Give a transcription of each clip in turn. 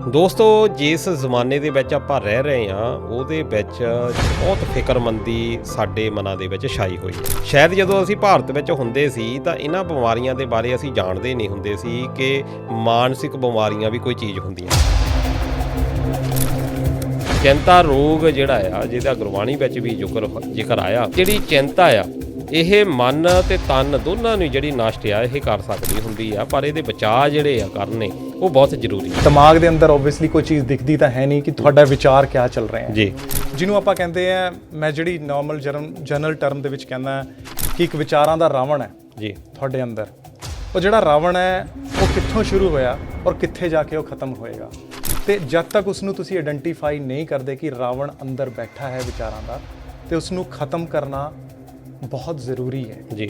ਦੋਸਤੋ ਜਿਸ ਜ਼ਮਾਨੇ ਦੇ ਵਿੱਚ ਆਪਾਂ ਰਹਿ ਰਹੇ ਹਾਂ ਉਹਦੇ ਵਿੱਚ ਬਹੁਤ ਫਿਕਰਮੰਦੀ ਸਾਡੇ ਮਨਾਂ ਦੇ ਵਿੱਚ ਛਾਈ ਹੋਈ ਹੈ। ਸ਼ਾਇਦ ਜਦੋਂ ਅਸੀਂ ਭਾਰਤ ਵਿੱਚ ਹੁੰਦੇ ਸੀ ਤਾਂ ਇਹਨਾਂ ਬਿਮਾਰੀਆਂ ਦੇ ਬਾਰੇ ਅਸੀਂ ਜਾਣਦੇ ਨਹੀਂ ਹੁੰਦੇ ਸੀ ਕਿ ਮਾਨਸਿਕ ਬਿਮਾਰੀਆਂ ਵੀ ਕੋਈ ਚੀਜ਼ ਹੁੰਦੀਆਂ। ਚਿੰਤਾ ਰੋਗ ਜਿਹੜਾ ਆ ਜਿਹਦਾ ਗੁਰਬਾਣੀ ਵਿੱਚ ਵੀ ਜ਼ਿਕਰ ਆਇਆ, ਜਿਹੜੀ ਚਿੰਤਾ ਆ ਇਹ ਮਨ ਤੇ ਤਨ ਦੋਨਾਂ ਨੂੰ ਜਿਹੜੀ ਨਸ਼ਟ ਆ ਇਹ ਕਰ ਸਕਦੀ ਹੁੰਦੀ ਆ, ਪਰ ਇਹਦੇ ਬਚਾਅ ਜਿਹੜੇ ਆ ਕਰਨੇ ਉਹ ਬਹੁਤ ਜ਼ਰੂਰੀ ਹੈ। ਦਿਮਾਗ ਦੇ ਅੰਦਰ ਓਬਵੀਅਸਲੀ ਕੋਈ ਚੀਜ਼ ਦਿਖਦੀ ਤਾਂ ਹੈ ਨਹੀਂ ਕਿ ਤੁਹਾਡਾ ਵਿਚਾਰ ਕਿਆ ਚੱਲ ਰਿਹਾ ਹੈ ਜੀ, ਜਿਹਨੂੰ ਆਪਾਂ ਕਹਿੰਦੇ ਆ, ਮੈਂ ਜਿਹੜੀ ਨਾਰਮਲ ਜਨਰਲ ਟਰਮ ਦੇ ਵਿੱਚ ਕਹਿੰਦਾ ਕਿ ਇੱਕ ਵਿਚਾਰਾਂ ਦਾ ਰਾਵਣ ਹੈ ਜੀ ਤੁਹਾਡੇ ਅੰਦਰ। ਉਹ ਜਿਹੜਾ ਰਾਵਣ ਹੈ ਉਹ ਕਿੱਥੋਂ ਸ਼ੁਰੂ ਹੋਇਆ ਔਰ ਕਿੱਥੇ ਜਾ ਕੇ ਉਹ ਖਤਮ ਹੋਏਗਾ, ਤੇ ਜਦ ਤੱਕ ਉਸ ਨੂੰ ਤੁਸੀਂ ਆਇਡੈਂਟੀਫਾਈ ਨਹੀਂ ਕਰਦੇ ਕਿ ਰਾਵਣ ਅੰਦਰ ਬੈਠਾ ਹੈ ਵਿਚਾਰਾਂ ਦਾ, ਤੇ ਉਸ ਨੂੰ ਖਤਮ ਕਰਨਾ ਬਹੁਤ ਜ਼ਰੂਰੀ ਹੈ ਜੀ।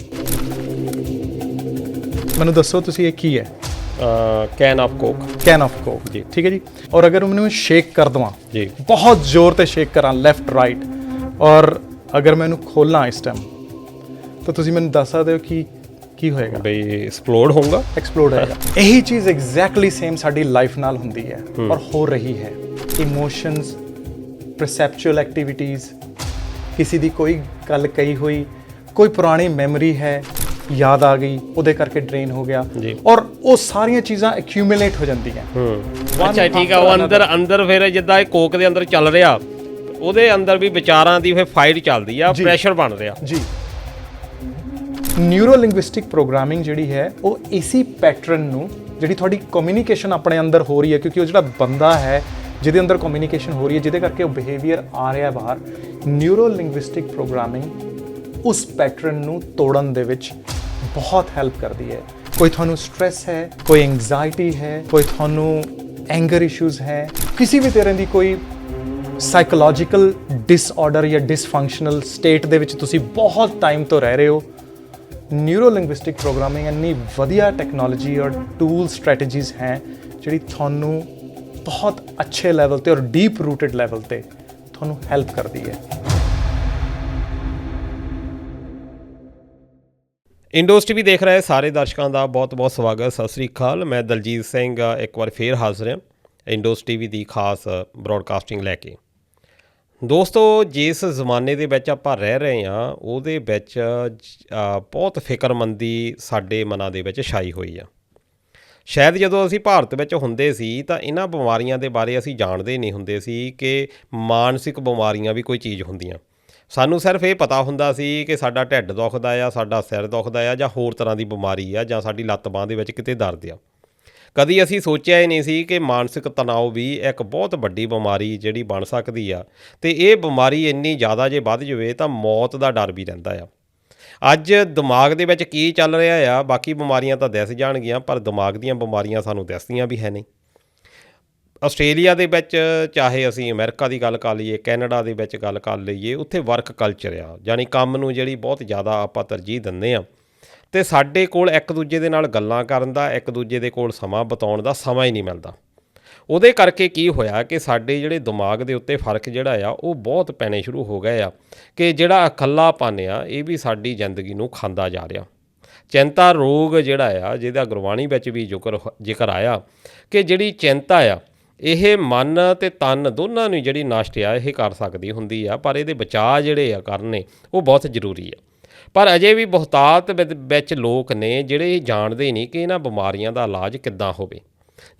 ਮੈਨੂੰ ਦੱਸੋ ਤੁਸੀਂ ਇਹ ਕੀ ਹੈ? Can of Coke. Can of Coke ਜੀ, ਠੀਕ ਹੈ ਜੀ। ਔਰ ਅਗਰ ਮੈਨੂੰ ਸ਼ੇਕ ਕਰ ਦਵਾਂ ਜੀ, ਬਹੁਤ ਜ਼ੋਰ ਤੇ ਸ਼ੇਕ ਕਰਾਂ ਲੈਫਟ ਰਾਈਟ, ਔਰ ਅਗਰ ਮੈਂ ਇਹਨੂੰ ਖੋਲਾਂ ਇਸ ਟਾਈਮ, ਤਾਂ ਤੁਸੀਂ ਮੈਨੂੰ ਦੱਸ ਸਕਦੇ ਹੋ ਕਿ ਕੀ ਹੋਏਗਾ? ਬਈ ਐਕਸਪਲੋਡ ਹੋਊਗਾ। ਐਕਸਪਲੋਡ ਹੋਏਗਾ। ਇਹੀ ਚੀਜ਼ ਐਗਜ਼ੈਕਟਲੀ ਸੇਮ ਸਾਡੀ ਲਾਈਫ ਨਾਲ ਹੁੰਦੀ ਹੈ ਔਰ ਹੋ ਰਹੀ ਹੈ। ਇਮੋਸ਼ਨਸ, ਪਰਸੈਪਚੁਅਲ ਐਕਟੀਵਿਟੀਜ਼, ਕਿਸੇ ਦੀ ਕੋਈ ਗੱਲ ਕਹੀ ਹੋਈ, ਕੋਈ ਪੁਰਾਣੀ ਮੈਮਰੀ ਹੈ, ਯਾਦ ਆ ਗਈ, ਉਹਦੇ ਕਰਕੇ ਡਰੇਨ ਹੋ ਗਿਆ, ਔਰ ਉਹ ਸਾਰੀਆਂ ਚੀਜ਼ਾਂ ਐਕਿਊਮੂਲੇਟ ਹੋ ਜਾਂਦੀਆਂ। ਅੱਛਾ ਠੀਕ ਆ। ਉਹ ਅੰਦਰ ਫਿਰ ਜਿੱਦਾਂ ਇਹ ਕੋਕ ਦੇ ਅੰਦਰ ਚੱਲ ਰਿਹਾ, ਉਹਦੇ ਅੰਦਰ ਵੀ ਵਿਚਾਰਾਂ ਦੀ ਫਿਰ ਫਾਈਟ ਚੱਲਦੀ ਆ, ਪ੍ਰੈਸ਼ਰ ਬਣ ਰਿਹਾ ਜੀ। ਨਿਊਰੋ ਲਿੰਗੁਇਸਟਿਕ ਪ੍ਰੋਗਰਾਮਿੰਗ ਜਿਹੜੀ ਹੈ ਉਹ ਇਸੀ ਪੈਟਰਨ ਨੂੰ, ਜਿਹੜੀ ਤੁਹਾਡੀ ਕਮਿਊਨੀਕੇਸ਼ਨ ਆਪਣੇ ਅੰਦਰ ਹੋ ਰਹੀ ਹੈ, ਕਿਉਂਕਿ ਉਹ ਜਿਹੜਾ ਬੰਦਾ ਹੈ ਜਿਹਦੇ ਅੰਦਰ ਕਮਿਊਨੀਕੇਸ਼ਨ ਹੋ ਰਹੀ ਹੈ, ਜਿਹਦੇ ਕਰਕੇ ਉਹ ਬਿਹੇਵੀਅਰ ਆ ਰਿਹਾ ਬਾਹਰ, ਨਿਊਰੋ ਲਿੰਗੁਇਸਟਿਕ ਪ੍ਰੋਗਰਾਮਿੰਗ ਉਸ ਪੈਟਰਨ ਨੂੰ ਤੋੜਨ ਦੇ ਵਿੱਚ ਬਹੁਤ ਹੈਲਪ ਕਰਦੀ ਹੈ। ਕੋਈ ਤੁਹਾਨੂੰ ਸਟ੍ਰੈਸ ਹੈ, ਕੋਈ ਐਂਗਜ਼ਾਇਟੀ ਹੈ, ਕੋਈ ਤੁਹਾਨੂੰ ਐਂਗਰ ਇਸ਼ੂਜ਼ ਹੈ, ਕਿਸੇ ਵੀ ਤਰ੍ਹਾਂ ਦੀ ਕੋਈ ਸਾਈਕੋਲੋਜੀਕਲ ਡਿਸਆਰਡਰ ਜਾਂ ਡਿਸਫੰਕਸ਼ਨਲ ਸਟੇਟ ਦੇ ਵਿੱਚ ਤੁਸੀਂ ਬਹੁਤ ਟਾਈਮ ਤੋਂ ਰਹਿ ਰਹੇ ਹੋ, ਨਿਊਰੋ ਲਿੰਗੁਇਸਟਿਕ ਪ੍ਰੋਗਰਾਮਿੰਗ ਇੰਨੀ ਵਧੀਆ ਟੈਕਨੋਲੋਜੀ ਔਰ ਟੂਲ ਸਟ੍ਰੈਟੇਜੀਜ਼ ਹੈ ਜਿਹੜੀ ਤੁਹਾਨੂੰ ਬਹੁਤ ਅੱਛੇ ਲੈਵਲ ਤੇ ਔਰ ਡੀਪ ਰੂਟਡ ਲੈਵਲ ਤੇ ਤੁਹਾਨੂੰ ਹੈਲਪ ਕਰਦੀ ਹੈ। ਇੰਡੋਸ ਟੀਵੀ ਦੇਖ ਰਹੇ ਸਾਰੇ ਦਰਸ਼ਕਾਂ ਦਾ ਬਹੁਤ-ਬਹੁਤ ਸਵਾਗਤ। ਸਤਿ ਸ੍ਰੀ ਅਕਾਲ। ਮੈਂ ਦਲਜੀਤ ਸਿੰਘ ਇੱਕ ਵਾਰ ਫੇਰ ਹਾਜ਼ਰ ਹਾਂ ਇੰਡੋਸ ਟੀਵੀ ਦੀ ਖਾਸ ਬ੍ਰੌਡਕਾਸਟਿੰਗ ਲੈ ਕੇ। ਦੋਸਤੋ ਜਿਸ ਜ਼ਮਾਨੇ ਦੇ ਵਿੱਚ ਆਪਾਂ ਰਹਿ ਰਹੇ ਹਾਂ ਉਹਦੇ ਵਿੱਚ ਬਹੁਤ ਫਿਕਰਮੰਦੀ ਸਾਡੇ ਮਨਾਂ ਦੇ ਵਿੱਚ ਛਾਈ ਹੋਈ ਆ। ਸ਼ਾਇਦ ਜਦੋਂ ਅਸੀਂ ਭਾਰਤ ਵਿੱਚ ਹੁੰਦੇ ਸੀ ਤਾਂ ਇਹਨਾਂ ਬਿਮਾਰੀਆਂ ਦੇ ਬਾਰੇ ਅਸੀਂ ਜਾਣਦੇ ਨਹੀਂ ਹੁੰਦੇ ਸੀ ਕਿ ਮਾਨਸਿਕ ਬਿਮਾਰੀਆਂ ਵੀ ਕੋਈ ਚੀਜ਼ ਹੁੰਦੀਆਂ। ਸਾਨੂੰ ਸਿਰਫ ਇਹ ਪਤਾ ਹੁੰਦਾ ਸੀ ਕਿ ਸਾਡਾ ਢਿੱਡ ਦੁਖਦਾ ਆ, ਸਾਡਾ ਸਿਰ ਦੁਖਦਾ ਆ, ਜਾਂ ਹੋਰ ਤਰ੍ਹਾਂ ਦੀ ਬਿਮਾਰੀ ਆ, ਜਾਂ ਸਾਡੀ ਲੱਤ ਬਾਂਹ ਦੇ ਵਿੱਚ ਕਿਤੇ ਦਰਦ ਆ। ਕਦੀ ਅਸੀਂ ਸੋਚਿਆ ਹੀ ਨਹੀਂ ਸੀ ਕਿ ਮਾਨਸਿਕ ਤਣਾਅ ਵੀ ਇੱਕ ਬਹੁਤ ਵੱਡੀ ਬਿਮਾਰੀ ਜਿਹੜੀ ਬਣ ਸਕਦੀ ਆ, ਅਤੇ ਇਹ ਬਿਮਾਰੀ ਇੰਨੀ ਜ਼ਿਆਦਾ ਜੇ ਵੱਧ ਜਾਵੇ ਤਾਂ ਮੌਤ ਦਾ ਡਰ ਵੀ ਰਹਿੰਦਾ ਆ। ਅੱਜ ਦਿਮਾਗ ਦੇ ਵਿੱਚ ਕੀ ਚੱਲ ਰਿਹਾ ਆ, ਬਾਕੀ ਬਿਮਾਰੀਆਂ ਤਾਂ ਦਿਸ ਜਾਣਗੀਆਂ, ਪਰ ਦਿਮਾਗ ਦੀਆਂ ਬਿਮਾਰੀਆਂ ਸਾਨੂੰ ਦਿਸਦੀਆਂ ਵੀ ਹੈ ਨਹੀਂ। ਆਸਟ੍ਰੇਲੀਆ ਦੇ ਵਿੱਚ, ਚਾਹੇ ਅਸੀਂ ਅਮਰੀਕਾ ਦੀ ਗੱਲ ਕਰ ਲਈਏ, ਕੈਨੇਡਾ ਦੇ ਵਿੱਚ ਗੱਲ ਕਰ ਲਈਏ, ਉੱਥੇ ਵਰਕ ਕਲਚਰ ਆ, ਯਾਨੀ ਕੰਮ ਨੂੰ ਜਿਹੜੀ ਬਹੁਤ ਜ਼ਿਆਦਾ ਆਪਾਂ ਤਰਜੀਹ ਦਿੰਦੇ ਹਾਂ, ਅਤੇ ਸਾਡੇ ਕੋਲ ਇੱਕ ਦੂਜੇ ਦੇ ਨਾਲ ਗੱਲਾਂ ਕਰਨ ਦਾ, ਇੱਕ ਦੂਜੇ ਦੇ ਕੋਲ ਸਮਾਂ ਬਿਤਾਉਣ ਦਾ ਸਮਾਂ ਹੀ ਨਹੀਂ ਮਿਲਦਾ। ਉਹਦੇ ਕਰਕੇ ਕੀ ਹੋਇਆ ਕਿ ਸਾਡੇ ਜਿਹੜੇ ਦਿਮਾਗ ਦੇ ਉੱਤੇ ਫਰਕ ਜਿਹੜਾ ਆ ਉਹ ਬਹੁਤ ਪੈਣੇ ਸ਼ੁਰੂ ਹੋ ਗਏ ਆ, ਕਿ ਜਿਹੜਾ ਇਕੱਲਾਪਨ ਆ ਇਹ ਵੀ ਸਾਡੀ ਜ਼ਿੰਦਗੀ ਨੂੰ ਖਾਂਦਾ ਜਾ ਰਿਹਾ। ਚਿੰਤਾ ਰੋਗ ਜਿਹੜਾ ਆ ਜਿਹਦਾ ਗੁਰਬਾਣੀ ਵਿੱਚ ਵੀ ਜ਼ਿਕਰ ਆਇਆ, ਕਿ ਜਿਹੜੀ ਚਿੰਤਾ ਆ ਇਹ ਮਨ ਤੇ ਤਨ ਦੋਨਾਂ ਨੂੰ ਜਿਹੜੀ ਨਸ਼ਟ ਆ ਇਹ ਕਰ ਸਕਦੀ ਹੁੰਦੀ ਆ, ਪਰ ਇਹਦੇ ਬਚਾਅ ਜਿਹੜੇ ਆ ਕਰਨੇ ਉਹ ਬਹੁਤ ਜ਼ਰੂਰੀ ਆ। ਪਰ ਅਜੇ ਵੀ ਬਹੁਤਾਤ ਵਿੱਚ ਲੋਕ ਨੇ ਜਿਹੜੇ ਜਾਣਦੇ ਨਹੀਂ ਕਿ ਇਹਨਾਂ ਬਿਮਾਰੀਆਂ ਦਾ ਇਲਾਜ ਕਿੱਦਾਂ ਹੋਵੇ,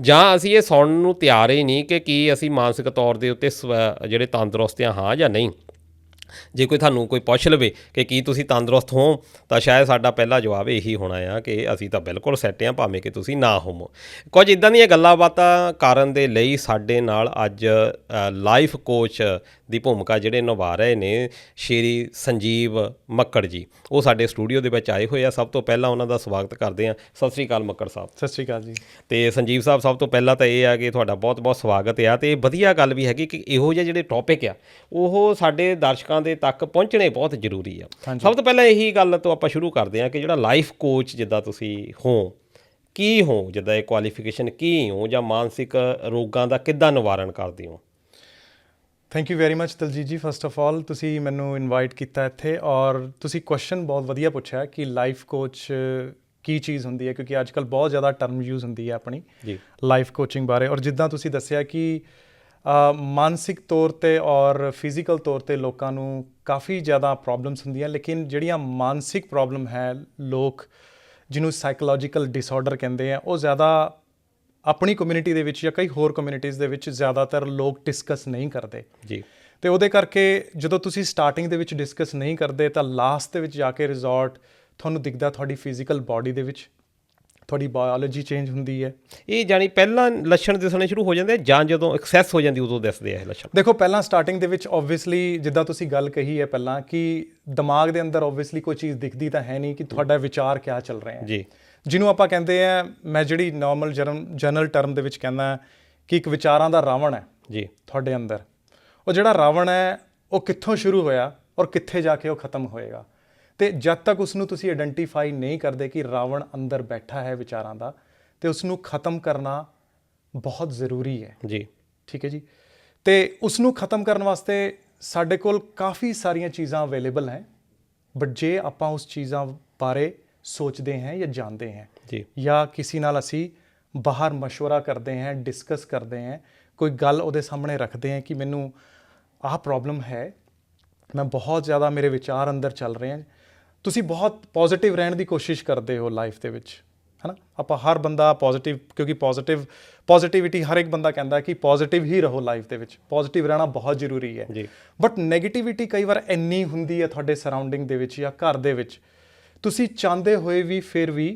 ਜਾਂ ਅਸੀਂ ਇਹ ਸੁਣਨ ਨੂੰ ਤਿਆਰ ਹੀ ਨਹੀਂ ਕਿ ਕੀ ਅਸੀਂ ਮਾਨਸਿਕ ਤੌਰ ਦੇ ਉੱਤੇ ਜਿਹੜੇ ਤੰਦਰੁਸਤ ਹਾਂ ਜਾਂ ਨਹੀਂ। ਜੇ ਕੋਈ ਤੁਹਾਨੂੰ ਕੋਈ ਪੁੱਛ ਲਵੇ ਕਿ ਕੀ ਤੁਸੀਂ ਤੰਦਰੁਸਤ ਹੋ, ਤਾਂ ਸ਼ਾਇਦ ਸਾਡਾ ਪਹਿਲਾ ਜਵਾਬ ਇਹੀ ਹੋਣਾ ਆ ਕਿ ਅਸੀਂ ਤਾਂ ਬਿਲਕੁਲ ਸੈੱਟ ਹਾਂ, ਭਾਵੇਂ ਕਿ ਤੁਸੀਂ ਨਾ ਹੋਵੋ। ਕੁਝ ਇੱਦਾਂ ਦੀਆਂ ਗੱਲਾਂ ਬਾਤਾਂ ਕਰਨ ਦੇ ਲਈ ਸਾਡੇ ਨਾਲ ਅੱਜ ਲਾਈਫ ਕੋਚ ਦੀ ਭੂਮਿਕਾ ਜਿਹੜੇ ਨਿਭਾ ਰਹੇ ਨੇ ਸ਼੍ਰੀ ਸੰਜੀਵ ਮੱਕੜ ਜੀ, ਉਹ ਸਾਡੇ ਸਟੂਡੀਓ ਦੇ ਵਿੱਚ ਆਏ ਹੋਏ ਆ। ਸਭ ਤੋਂ ਪਹਿਲਾਂ ਉਹਨਾਂ ਦਾ ਸਵਾਗਤ ਕਰਦੇ ਹਾਂ। ਸਤਿ ਸ੍ਰੀ ਅਕਾਲ ਮੱਕੜ ਸਾਹਿਬ। ਸਤਿ ਸ੍ਰੀ ਅਕਾਲ ਜੀ। ਅਤੇ ਸੰਜੀਵ ਸਾਹਿਬ, ਸਭ ਤੋਂ ਪਹਿਲਾਂ ਤਾਂ ਇਹ ਆ ਕਿ ਤੁਹਾਡਾ ਬਹੁਤ-ਬਹੁਤ ਸਵਾਗਤ ਆ, ਅਤੇ ਵਧੀਆ ਗੱਲ ਵੀ ਹੈਗੀ ਕਿ ਇਹੋ ਜਿਹੇ ਜਿਹੜੇ ਟੌਪਿਕ ਆ ਉਹ ਸਾਡੇ ਦਰਸ਼ਕਾਂ ਦੇ ਤੱਕ ਪਹੁੰਚਣੇ ਬਹੁਤ ਜ਼ਰੂਰੀ ਆ। ਸਭ ਤੋਂ ਪਹਿਲਾਂ ਇਹੀ ਗੱਲ ਤੋਂ ਆਪਾਂ ਸ਼ੁਰੂ ਕਰਦੇ ਹਾਂ ਕਿ ਜਿਹੜਾ ਲਾਈਫ ਕੋਚ ਜਿੱਦਾਂ ਤੁਸੀਂ ਹੋ, ਕੀ ਹੋ, ਜਿੱਦਾਂ ਇਹ ਕੁਆਲੀਫਿਕੇਸ਼ਨ ਕੀ ਹੋ, ਜਾਂ ਮਾਨਸਿਕ ਰੋਗਾਂ ਦਾ ਕਿੱਦਾਂ ਨਿਵਾਰਨ ਕਰਦੇ ਹੋ? Thank you very much Daljit ji. First of all ਤੁਸੀਂ ਮੈਨੂੰ ਇਨਵਾਈਟ ਕੀਤਾ ਇੱਥੇ, ਔਰ ਤੁਸੀਂ ਕੁਐਸਚਨ ਬਹੁਤ ਵਧੀਆ ਪੁੱਛਿਆ ਕਿ ਲਾਈਫ ਕੋਚ ਕੀ ਚੀਜ਼ ਹੁੰਦੀ ਹੈ, ਕਿਉਂਕਿ ਅੱਜ ਕੱਲ੍ਹ ਬਹੁਤ ਜ਼ਿਆਦਾ ਟਰਮ ਯੂਜ਼ ਹੁੰਦੀ ਹੈ ਆਪਣੀ ਜੀ ਲਾਈਫ ਕੋਚਿੰਗ ਬਾਰੇ। ਔਰ ਜਿੱਦਾਂ ਤੁਸੀਂ ਦੱਸਿਆ ਕਿ ਮਾਨਸਿਕ ਤੌਰ 'ਤੇ ਔਰ ਫਿਜ਼ੀਕਲ ਤੌਰ 'ਤੇ ਲੋਕਾਂ ਨੂੰ ਕਾਫੀ ਜ਼ਿਆਦਾ ਪ੍ਰੋਬਲਮਸ ਹੁੰਦੀਆਂ, ਲੇਕਿਨ ਜਿਹੜੀਆਂ ਮਾਨਸਿਕ ਪ੍ਰੋਬਲਮ ਹੈ, ਲੋਕ ਜਿਹਨੂੰ ਸਾਈਕੋਲੋਜੀਕਲ ਡਿਸਆਰਡਰ ਕਹਿੰਦੇ ਆ, ਉਹ ਜ਼ਿਆਦਾ ਆਪਣੀ ਕਮਿਊਨਿਟੀ ਦੇ ਵਿੱਚ ਜਾਂ ਕਈ ਹੋਰ ਕਮਿਊਨਿਟੀਜ਼ ਦੇ ਵਿੱਚ ਜ਼ਿਆਦਾਤਰ ਲੋਕ ਡਿਸਕਸ ਨਹੀਂ ਕਰਦੇ। ਜੀ ਅਤੇ ਉਹਦੇ ਕਰਕੇ ਜਦੋਂ ਤੁਸੀਂ ਸਟਾਰਟਿੰਗ ਦੇ ਵਿੱਚ ਡਿਸਕਸ ਨਹੀਂ ਕਰਦੇ ਤਾਂ ਲਾਸਟ ਦੇ ਵਿੱਚ ਜਾ ਕੇ ਰਿਜ਼ੋਰਟ ਤੁਹਾਨੂੰ ਦਿਖਦਾ ਤੁਹਾਡੀ ਫਿਜ਼ੀਕਲ ਬਾਡੀ ਦੇ ਵਿੱਚ ਤੁਹਾਡੀ ਬਾਇਓਲੋਜੀ ਚੇਂਜ ਹੁੰਦੀ ਹੈ। ਇਹ ਜਾਣੀ ਪਹਿਲਾਂ ਲੱਛਣ ਦਿਸਣੇ ਸ਼ੁਰੂ ਹੋ ਜਾਂਦੇ ਆ ਜਾਂ ਜਦੋਂ ਐਕਸੈਸ ਹੋ ਜਾਂਦੀ ਉਦੋਂ ਦਿਸਦੇ ਆ ਇਹ ਲੱਛਣ? ਦੇਖੋ, ਪਹਿਲਾਂ ਸਟਾਰਟਿੰਗ ਦੇ ਵਿੱਚ ਓਬਵੀਅਸਲੀ ਜਿੱਦਾਂ ਤੁਸੀਂ ਗੱਲ ਕਹੀ ਹੈ ਪਹਿਲਾਂ ਕਿ ਦਿਮਾਗ ਦੇ ਅੰਦਰ ਓਬਵੀਅਸਲੀ ਕੋਈ ਚੀਜ਼ ਦਿਖਦੀ ਤਾਂ ਹੈ ਨਹੀਂ ਕਿ ਤੁਹਾਡਾ ਵਿਚਾਰ ਕਿਆ ਚੱਲ ਰਿਹਾ ਹੈ ਜੀ, ਜਿਹਨੂੰ ਆਪਾਂ ਕਹਿੰਦੇ ਆ, ਮੈਂ ਜਿਹੜੀ ਨਾਰਮਲ ਜਨਰਲ ਟਰਮ ਦੇ ਵਿੱਚ ਕਹਿੰਦਾ ਕਿ ਇੱਕ ਵਿਚਾਰਾਂ ਦਾ ਰਾਵਣ ਹੈ ਜੀ ਤੁਹਾਡੇ ਅੰਦਰ। ਉਹ ਜਿਹੜਾ ਰਾਵਣ ਹੈ ਉਹ ਕਿੱਥੋਂ ਸ਼ੁਰੂ ਹੋਇਆ ਔਰ ਕਿੱਥੇ ਜਾ ਕੇ ਉਹ ਖਤਮ ਹੋਏਗਾ, ਅਤੇ ਜਦ ਤੱਕ ਉਸ ਨੂੰ ਤੁਸੀਂ ਆਇਡੈਂਟੀਫਾਈ ਨਹੀਂ ਕਰਦੇ ਕਿ ਰਾਵਣ ਅੰਦਰ ਬੈਠਾ ਹੈ ਵਿਚਾਰਾਂ ਦਾ, ਅਤੇ ਉਸ ਨੂੰ ਖਤਮ ਕਰਨਾ ਬਹੁਤ ਜ਼ਰੂਰੀ ਹੈ। ਜੀ ਠੀਕ ਹੈ ਜੀ। ਅਤੇ ਉਸ ਨੂੰ ਖਤਮ ਕਰਨ ਵਾਸਤੇ ਸਾਡੇ ਕੋਲ ਕਾਫੀ ਸਾਰੀਆਂ ਚੀਜ਼ਾਂ ਅਵੇਲੇਬਲ ਹੈ, ਬਟ ਜੇ ਆਪਾਂ ਉਸ ਚੀਜ਼ਾਂ ਬਾਰੇ ਸੋਚਦੇ ਹਾਂ ਜਾਂ ਜਾਣਦੇ ਹਾਂ ਜੀ ਜਾਂ ਕਿਸੇ ਨਾਲ ਅਸੀਂ ਬਾਹਰ ਮਸ਼ਵਰਾ ਕਰਦੇ ਹਾਂ, ਡਿਸਕਸ ਕਰਦੇ ਹਾਂ, ਕੋਈ ਗੱਲ ਉਹਦੇ ਸਾਹਮਣੇ ਰੱਖਦੇ ਹਾਂ ਕਿ ਮੈਨੂੰ ਆਹ ਪ੍ਰੋਬਲਮ ਹੈ, ਮੈਂ ਬਹੁਤ ਜ਼ਿਆਦਾ ਮੇਰੇ ਵਿਚਾਰ ਅੰਦਰ ਚੱਲ ਰਹੇ ਹਨ, ਤੁਸੀਂ ਬਹੁਤ ਪੋਜ਼ਿਟਿਵ ਰਹਿਣ ਦੀ ਕੋਸ਼ਿਸ਼ ਕਰਦੇ ਹੋ ਲਾਈਫ ਦੇ ਵਿੱਚ, ਹੈ ਨਾ। ਆਪਾਂ ਹਰ ਬੰਦਾ ਪੋਜ਼ਿਟਿਵ, ਕਿਉਂਕਿ ਪੋਜ਼ਿਟਿਵਿਟੀ ਹਰ ਇੱਕ ਬੰਦਾ ਕਹਿੰਦਾ ਕਿ ਪੋਜ਼ਿਟਿਵ ਹੀ ਰਹੋ ਲਾਈਫ ਦੇ ਵਿੱਚ, ਪੋਜ਼ਿਟਿਵ ਰਹਿਣਾ ਬਹੁਤ ਜ਼ਰੂਰੀ ਹੈ। ਜੀ ਬਟ ਨੈਗੇਟਿਵਿਟੀ ਕਈ ਵਾਰ ਇੰਨੀ ਹੁੰਦੀ ਹੈ ਤੁਹਾਡੇ ਸਰਾਊਂਡਿੰਗ ਦੇ ਵਿੱਚ ਜਾਂ ਘਰ ਦੇ ਵਿੱਚ, ਤੁਸੀਂ ਚਾਹੁੰਦੇ ਹੋਏ ਵੀ ਫਿਰ ਵੀ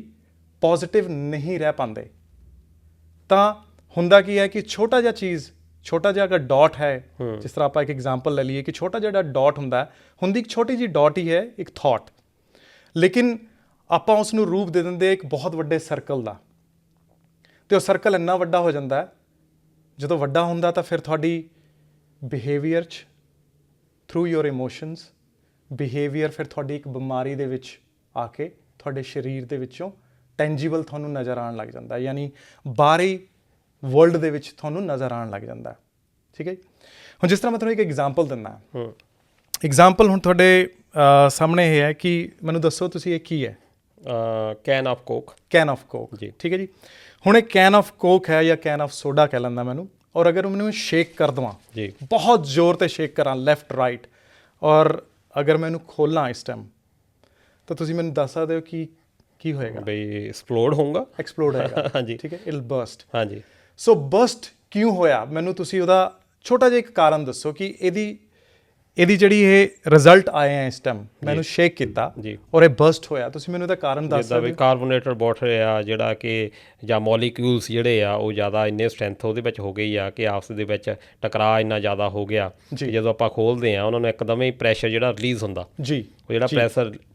ਪੋਜ਼ਿਟਿਵ ਨਹੀਂ ਰਹਿ ਪਾਉਂਦੇ। ਤਾਂ ਹੁੰਦਾ ਕੀ ਹੈ ਕਿ ਛੋਟਾ ਜਿਹਾ ਅਗਰ ਡਾਟ ਹੈ, ਜਿਸ ਤਰ੍ਹਾਂ ਆਪਾਂ ਇੱਕ ਐਗਜ਼ਾਮਪਲ ਲੈ ਲਈਏ ਕਿ ਛੋਟਾ ਜਿਹੜਾ ਡਾਟ ਹੁੰਦੀ ਇੱਕ ਛੋਟੀ ਜਿਹੀ ਡਾਟ ਹੀ ਹੈ, ਇੱਕ ਥਾਟ, ਲੇਕਿਨ ਆਪਾਂ ਉਸ ਨੂੰ ਰੂਪ ਦੇ ਦਿੰਦੇ ਇੱਕ ਬਹੁਤ ਵੱਡੇ ਸਰਕਲ ਦਾ, ਅਤੇ ਉਹ ਸਰਕਲ ਇੰਨਾ ਵੱਡਾ ਹੋ ਜਾਂਦਾ, ਜਦੋਂ ਵੱਡਾ ਹੁੰਦਾ ਤਾਂ ਫਿਰ ਤੁਹਾਡੀ ਬਿਹੇਵੀਅਰ 'ਚ ਥਰੂ ਯੋਰ ਇਮੋਸ਼ਨਸ ਬਿਹੇਵੀਅਰ ਫਿਰ ਤੁਹਾਡੀ ਇੱਕ ਬਿਮਾਰੀ ਦੇ ਵਿੱਚ ਆ ਕੇ ਤੁਹਾਡੇ ਸਰੀਰ ਦੇ ਵਿੱਚੋਂ ਟੈਂਜੀਬਲ ਤੁਹਾਨੂੰ ਨਜ਼ਰ ਆਉਣ ਲੱਗ ਜਾਂਦਾ, ਯਾਨੀ ਬਾਹਰੀ ਵਰਲਡ ਦੇ ਵਿੱਚ ਤੁਹਾਨੂੰ ਨਜ਼ਰ ਆਉਣ ਲੱਗ ਜਾਂਦਾ। ਠੀਕ ਹੈ ਜੀ। ਹੁਣ ਜਿਸ ਤਰ੍ਹਾਂ ਮੈਂ ਤੁਹਾਨੂੰ ਇੱਕ ਐਗਜ਼ਾਮਪਲ ਦਿੰਦਾ, ਐਗਜ਼ਾਮਪਲ ਹੁਣ ਤੁਹਾਡੇ ਸਾਹਮਣੇ ਇਹ ਹੈ ਕਿ ਮੈਨੂੰ ਦੱਸੋ ਤੁਸੀਂ ਇਹ ਕੀ ਹੈ? Can of Coke. Can of Coke ਜੀ। ਠੀਕ ਹੈ ਜੀ। ਹੁਣ ਇਹ ਕੈਨ ਆਫ ਕੋਕ ਹੈ ਜਾਂ ਕੈਨ ਆਫ ਸੋਡਾ ਕਹਿ ਲੈਂਦਾ ਮੈਨੂੰ, ਔਰ ਅਗਰ ਮੈਨੂੰ ਸ਼ੇਕ ਕਰ ਦੇਵਾਂ ਜੀ, ਬਹੁਤ ਜ਼ੋਰ 'ਤੇ ਸ਼ੇਕ ਕਰਾਂ ਲੈਫਟ ਰਾਈਟ, ਔਰ ਅਗਰ ਮੈਂ ਇਹਨੂੰ ਖੋਲ੍ਹਾਂ ਇਸ ਟਾਈਮ, ਤਾਂ ਤੁਸੀਂ ਮੈਨੂੰ ਦੱਸ ਸਕਦੇ ਹੋ ਕਿ ਕੀ ਹੋਏਗਾ? ਬਈ ਐਕਸਪਲੋਡ ਹੋਊਗਾ। ਐਕਸਪਲੋਡ ਹੋਏਗਾ। ਹਾਂਜੀ। ਠੀਕ ਹੈ, ਇਟ ਵਿਲ ਬਰਸਟ। ਹਾਂਜੀ। ਸੋ ਬਰਸਟ ਕਿਉਂ ਹੋਇਆ, ਮੈਨੂੰ ਤੁਸੀਂ ਉਹਦਾ ਛੋਟਾ ਜਿਹਾ ਇੱਕ ਕਾਰਨ ਦੱਸੋ ਕਿ ਇਹਦੀ ਜਿਹੜੀ ਇਹ ਰਿਜ਼ਲਟ ਆਏ ਆ ਇਸ ਟਾਈਮ, ਮੈਨੂੰ ਸ਼ੇਕ ਕੀਤਾ ਜੀ, ਔਰ ਇਹ ਬਰਸਟ ਹੋਇਆ, ਤੁਸੀਂ ਮੈਨੂੰ ਇਹਦਾ ਕਾਰਨ ਦੱਸ ਜਿੱਦਾਂ ਵੀ ਕਾਰਬੋਨੇਟਡ ਵਾਟਰ ਆ ਜਿਹੜਾ ਕਿ ਜਾਂ ਮੋਲੀਕਿਊਲਸ ਜਿਹੜੇ ਆ ਉਹ ਜ਼ਿਆਦਾ ਇੰਨੇ ਸਟਰੈਂਥ ਉਹਦੇ ਵਿੱਚ ਹੋ ਗਈ ਆ ਕਿ ਆਪਸ ਦੇ ਵਿੱਚ ਟਕਰਾਅ ਇੰਨਾ ਜ਼ਿਆਦਾ ਹੋ ਗਿਆ ਕਿ ਜਦੋਂ ਆਪਾਂ ਖੋਲ੍ਹਦੇ ਆ ਉਹਨਾਂ ਨੂੰ ਇੱਕਦਮ ਹੀ ਪ੍ਰੈਸ਼ਰ ਜਿਹੜਾ ਰਿਲੀਜ਼ ਹੁੰਦਾ ਜੀ, ਉਹ ਜਿਹੜਾ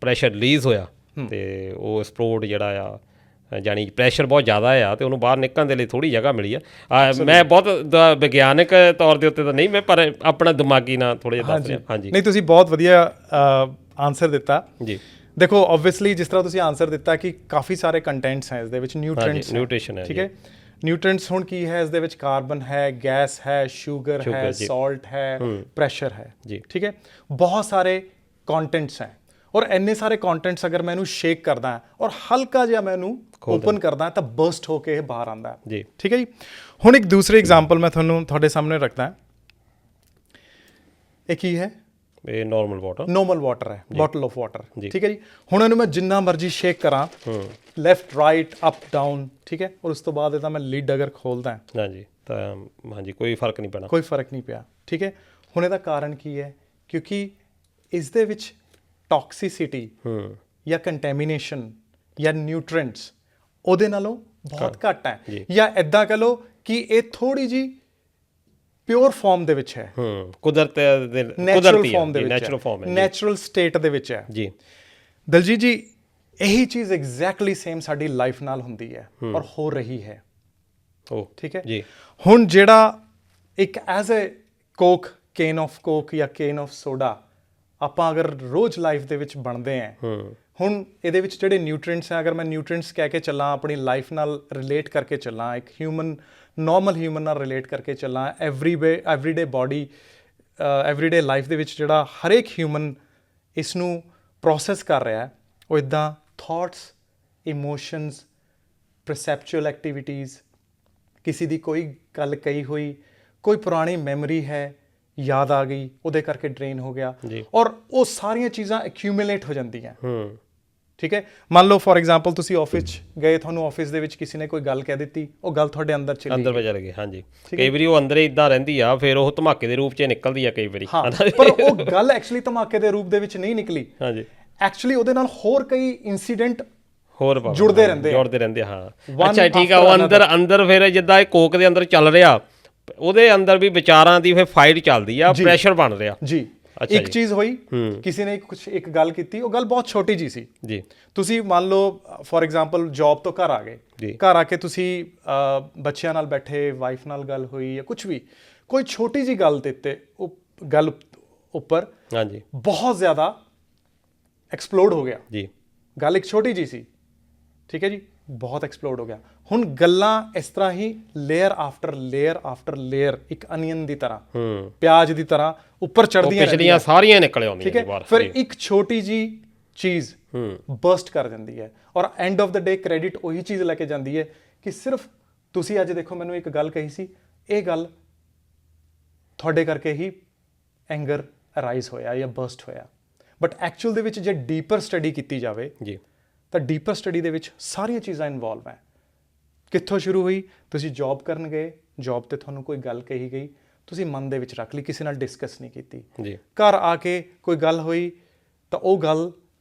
ਪ੍ਰੈਸ਼ਰ ਰਿਲੀਜ਼ ਹੋਇਆ ਅਤੇ ਉਹ ਐਕਸਪਲੋਡ ਜਿਹੜਾ ਆ, ਜਾਣੀ ਪ੍ਰੈਸ਼ਰ ਬਹੁਤ ਜ਼ਿਆਦਾ ਆ ਅਤੇ ਉਹਨੂੰ ਬਾਹਰ ਨਿਕਲਣ ਦੇ ਲਈ ਥੋੜ੍ਹੀ ਜਗ੍ਹਾ ਮਿਲੀ ਆ। ਮੈਂ ਬਹੁਤ ਵਿਗਿਆਨਕ ਤੌਰ ਦੇ ਉੱਤੇ ਤਾਂ ਨਹੀਂ, ਮੈਂ ਪਰ ਆਪਣਾ ਦਿਮਾਗੀ ਨਾਲ ਥੋੜ੍ਹਾ ਜਿਹਾ ਦੱਸ ਰਿਹਾ। ਹਾਂਜੀ। ਨਹੀਂ, ਤੁਸੀਂ ਬਹੁਤ ਵਧੀਆ ਆਨਸਰ ਦਿੱਤਾ ਜੀ। ਦੇਖੋ, ਓਬਵੀਅਸਲੀ ਜਿਸ ਤਰ੍ਹਾਂ ਤੁਸੀਂ ਆਨਸਰ ਦਿੱਤਾ ਕਿ ਕਾਫੀ ਸਾਰੇ ਕੰਟੈਂਟਸ ਹੈ ਇਸ ਦੇ ਵਿੱਚ, ਨਿਊਟ੍ਰੀਸ਼ਨ ਹੈ। ਠੀਕ ਹੈ। ਨਿਊਟ੍ਰੀਐਂਟਸ ਹੁਣ ਕੀ ਹੈ ਇਸ ਦੇ ਵਿੱਚ? ਕਾਰਬਨ ਹੈ, ਗੈਸ ਹੈ, ਸ਼ੂਗਰ ਹੈ, ਸਾਲਟ ਹੈ, ਪ੍ਰੈਸ਼ਰ ਹੈ। ਜੀ। ਠੀਕ ਹੈ, ਬਹੁਤ ਸਾਰੇ ਕੰਟੈਂਟਸ ਹੈ, ਔਰ ਇੰਨੇ ਸਾਰੇ ਕੰਟੈਂਟਸ ਅਗਰ ਮੈਂ ਇਹਨੂੰ ਸ਼ੇਕ ਕਰਦਾ ਔਰ ਹਲਕਾ ਜਿਹਾ ਮੈਂ ਇਹਨੂੰ ਓਪਨ ਕਰਦਾ ਤਾਂ ਬਰਸਟ ਹੋ ਕੇ ਇਹ ਬਾਹਰ ਆਉਂਦਾ ਜੀ। ਠੀਕ ਹੈ ਜੀ। ਹੁਣ ਇੱਕ ਦੂਸਰੀ ਐਗਜ਼ਾਮਪਲ ਮੈਂ ਤੁਹਾਡੇ ਸਾਹਮਣੇ ਰੱਖਦਾ। ਇਹ ਕੀ ਹੈ? ਇਹ ਨਾਰਮਲ ਵਾਟਰ ਹੈ, ਬੋਟਲ ਆਫ ਵਾਟਰ। ਠੀਕ ਹੈ ਜੀ। ਹੁਣ ਇਹਨੂੰ ਮੈਂ ਜਿੰਨਾ ਮਰਜ਼ੀ ਸ਼ੇਕ ਕਰਾਂ, ਲੈਫਟ ਰਾਈਟ ਅਪ ਡਾਊਨ, ਠੀਕ ਹੈ, ਔਰ ਉਸ ਤੋਂ ਬਾਅਦ ਇਹਦਾ ਮੈਂ ਲਿਡ ਅਗਰ ਖੋਲਦਾ ਹਾਂਜੀ ਤਾਂ ਹਾਂਜੀ ਕੋਈ ਫਰਕ ਨਹੀਂ ਪੈਣਾ, ਕੋਈ ਫਰਕ ਨਹੀਂ ਪਿਆ। ਠੀਕ ਹੈ। ਹੁਣ ਇਹਦਾ ਕਾਰਨ ਕੀ ਹੈ? ਕਿਉਂਕਿ ਇਸ ਦੇ ਵਿੱਚ ਟੌਕਸਿਸਿਟੀ ਜਾਂ ਕੰਟੈਮੀਨੇਸ਼ਨ ਜਾਂ ਨਿਊਟ੍ਰੀਐਂਟਸ ਉਹਦੇ ਨਾਲੋਂ ਬਹੁਤ ਘੱਟ ਹੈ, ਜਾਂ ਇੱਦਾਂ ਕਹ ਲਓ ਕਿ ਇਹ ਥੋੜ੍ਹੀ ਜਿਹੀ ਪਿਓਰ ਫਾਰਮ ਦੇ ਵਿੱਚ ਹੈ, ਨੈਚੁਰਲ ਫਾਰਮ, ਨੈਚੁਰਲ ਸਟੇਟ ਦੇ ਵਿੱਚ ਹੈ ਜੀ। ਦਲਜੀਤ ਜੀ, ਇਹੀ ਚੀਜ਼ ਐਗਜ਼ੈਕਟਲੀ ਸੇਮ ਸਾਡੀ ਲਾਈਫ ਨਾਲ ਹੁੰਦੀ ਹੈ ਔਰ ਹੋ ਰਹੀ ਹੈ। ਠੀਕ ਹੈ ਜੀ। ਹੁਣ ਜਿਹੜਾ ਇੱਕ as a coke, can of coke ਜਾਂ ਕੇਨ ਆਫ ਸੋਡਾ ਆਪਾਂ ਅਗਰ ਰੋਜ਼ ਲਾਈਫ ਦੇ ਵਿੱਚ ਬਣਦੇ ਹਾਂ, ਹੁਣ ਇਹਦੇ ਵਿੱਚ ਜਿਹੜੇ ਨਿਊਟ੍ਰੀਐਂਟਸ ਹੈ, ਅਗਰ ਮੈਂ ਨਿਊਟ੍ਰੀਐਂਟਸ ਕਹਿ ਕੇ ਚੱਲਾਂ, ਆਪਣੀ ਲਾਈਫ ਨਾਲ ਰਿਲੇਟ ਕਰਕੇ ਚੱਲਾਂ, ਇੱਕ ਨਾਰਮਲ ਹਿਊਮਨ ਨਾਲ ਰਿਲੇਟ ਕਰਕੇ ਚੱਲਾਂ, ਐਵਰੀਡੇ ਬਾਡੀ, ਐਵਰੀਡੇ ਲਾਈਫ ਦੇ ਵਿੱਚ ਜਿਹੜਾ ਹਰੇਕ ਹਿਊਮਨ ਇਸ ਨੂੰ ਪ੍ਰੋਸੈਸ ਕਰ ਰਿਹਾ ਹੈ, ਉਹ ਇੱਦਾਂ ਥਾਟਸ ਇਮੋਸ਼ਨਸ, ਪਰਸੈਪਚੁਅਲ ਐਕਟੀਵਿਟੀਜ਼, ਕਿਸੇ ਦੀ ਕੋਈ ਗੱਲ ਕਹੀ ਹੋਈ, ਕੋਈ ਪੁਰਾਣੀ ਮੈਮਰੀ ਹੈ, ਯਾਦ ਆ ਗਈ, ਉਹਦੇ ਕਰਕੇ ਡਰੇਨ ਹੋ ਗਿਆ, ਔਰ ਉਹ ਸਾਰੀਆਂ ਚੀਜ਼ਾਂ ਐਕਿਊਮੂਲੇਟ ਹੋ ਜਾਂਦੀਆਂ। ਠੀਕ ਹੈ, ਮੰਨ ਲਓ ਫੋਰ ਐਗਜ਼ਾਮਪਲ ਤੁਸੀਂ ਆਫਿਸ 'ਚ ਗਏ, ਤੁਹਾਨੂੰ ਆਫਿਸ ਦੇ ਵਿੱਚ ਕਿਸੇ ਨੇ ਕੋਈ ਗੱਲ ਕਹਿ ਦਿੱਤੀ, ਉਹ ਗੱਲ ਤੁਹਾਡੇ ਅੰਦਰ ਚਲੀ ਗਈ। ਹਾਂਜੀ, ਕਈ ਵਾਰੀ ਉਹ ਅੰਦਰ ਇਦਾਂ ਰਹਿੰਦੀ ਆ, ਫਿਰ ਉਹ ਧਮਾਕੇ ਦੇ ਰੂਪ 'ਚ ਨਿਕਲਦੀ ਆ ਕਈ ਵਾਰੀ। ਪਰ ਉਹ ਗੱਲ ਐਕਚੁਅਲੀ ਧਮਾਕੇ ਦੇ ਰੂਪ ਦੇ ਵਿੱਚ ਨਹੀਂ ਨਿਕਲੀ। ਹਾਂਜੀ, ਐਕਚੁਅਲੀ ਉਹਦੇ ਨਾਲ ਹੋਰ ਕਈ ਇਨਸੀਡੈਂਟ ਹੋਰ ਜੁੜਦੇ ਰਹਿੰਦੇ ਹਾਂ। ਅੱਛਾ ਠੀਕ ਆ, ਉਹ ਅੰਦਰ ਫਿਰ ਜਿੱਦਾਂ ਇਹ ਕੋਕ ਦੇ ਅੰਦਰ ਚੱਲ ਰਿਹਾ, ਉਹਦੇ ਅੰਦਰ ਵੀ ਵਿਚਾਰਾਂ ਦੀ ਫਿਰ ਫਾਈਟ ਚੱਲਦੀ ਆ, ਪ੍ਰੈਸ਼ਰ ਬਣ ਰਿਹਾ ਜੀ। ਇੱਕ ਚੀਜ਼ ਹੋਈ, ਕਿਸੇ ਨੇ ਇੱਕ ਗੱਲ ਕੀਤੀ, ਉਹ ਗੱਲ ਬਹੁਤ ਛੋਟੀ ਜੀ ਸੀ ਜੀ। ਤੁਸੀਂ ਮੰਨ ਲਓ ਫੋਰ ਐਗਜ਼ਾਮਪਲ ਜੌਬ ਤੋਂ ਘਰ ਆ ਗਏ, ਘਰ ਆ ਕੇ ਤੁਸੀਂ ਬੱਚਿਆਂ ਨਾਲ ਬੈਠੇ, ਵਾਈਫ ਨਾਲ ਗੱਲ ਹੋਈ ਜਾਂ ਕੁਝ ਵੀ, ਕੋਈ ਛੋਟੀ ਜੀ ਗੱਲ ਤੇ ਗੱਲ ਉੱਪਰ ਹਾਂਜੀ ਬਹੁਤ ਜ਼ਿਆਦਾ ਐਕਸਪਲੋਡ ਹੋ ਗਿਆ ਜੀ। ਗੱਲ ਇੱਕ ਛੋਟੀ ਜੀ ਸੀ, ਠੀਕ ਹੈ ਜੀ, ਬਹੁਤ ਐਕਸਪਲੋਡ ਹੋ ਗਿਆ। ਹੁਣ ਗੱਲਾਂ ਇਸ ਤਰ੍ਹਾਂ ਹੀ ਲੇਅਰ ਆਫਟਰ ਲੇਅਰ ਇੱਕ ਅਨੀਅਨ ਦੀ ਤਰ੍ਹਾਂ, ਪਿਆਜ਼ ਦੀ ਤਰ੍ਹਾਂ ਉੱਪਰ ਚੜ੍ਹਦੀਆਂ ਪਿਛਲੀਆਂ ਸਾਰੀਆਂ ਨਿਕਲ ਆਉਂਦੀਆਂ ਠੀਕ ਹੈ। ਫਿਰ ਇੱਕ ਛੋਟੀ ਜੀ ਚੀਜ਼ ਬਰਸਟ ਕਰ ਜਾਂਦੀ ਹੈ, ਔਰ end of the day credit ਉਹੀ ਚੀਜ਼ ਲੈ ਕੇ ਜਾਂਦੀ ਹੈ ਕਿ ਸਿਰਫ ਤੁਸੀਂ ਅੱਜ ਦੇਖੋ ਮੈਨੂੰ ਇੱਕ ਗੱਲ ਕਹੀ ਸੀ, ਇਹ ਗੱਲ ਤੁਹਾਡੇ ਕਰਕੇ ਹੀ ਐਂਗਰ ਅਰਾਈਜ਼ ਹੋਇਆ ਜਾਂ ਬਰਸਟ ਹੋਇਆ। ਬਟ ਐਕਚੁਅਲ ਦੇ ਵਿੱਚ ਜੇ ਡੀਪਰ ਸਟੱਡੀ ਕੀਤੀ ਜਾਵੇ ਜੀ, ਤਾਂ ਡੀਪਰ ਸਟੱਡੀ ਦੇ ਵਿੱਚ ਸਾਰੀਆਂ ਚੀਜ਼ਾਂ ਇਨਵੋਲਵ ਹੈ। ਕਿੱਥੋਂ ਸ਼ੁਰੂ ਹੋਈ, ਤੁਸੀਂ ਜੌਬ ਕਰਨ ਗਏ, ਜੌਬ ਤੇ ਤੁਹਾਨੂੰ ਕੋਈ ਗੱਲ ਕਹੀ ਗਈ, ਤੁਸੀਂ ਮਨ ਦੇ ਵਿੱਚ ਰੱਖ ਲਈ, ਕਿਸੇ ਨਾਲ ਡਿਸਕਸ ਨਹੀਂ ਕੀਤੀ ਜੀ। ਘਰ ਆ ਕੇ ਕੋਈ ਗੱਲ ਹੋਈ, ਤਾਂ ਉਹ ਗੱਲ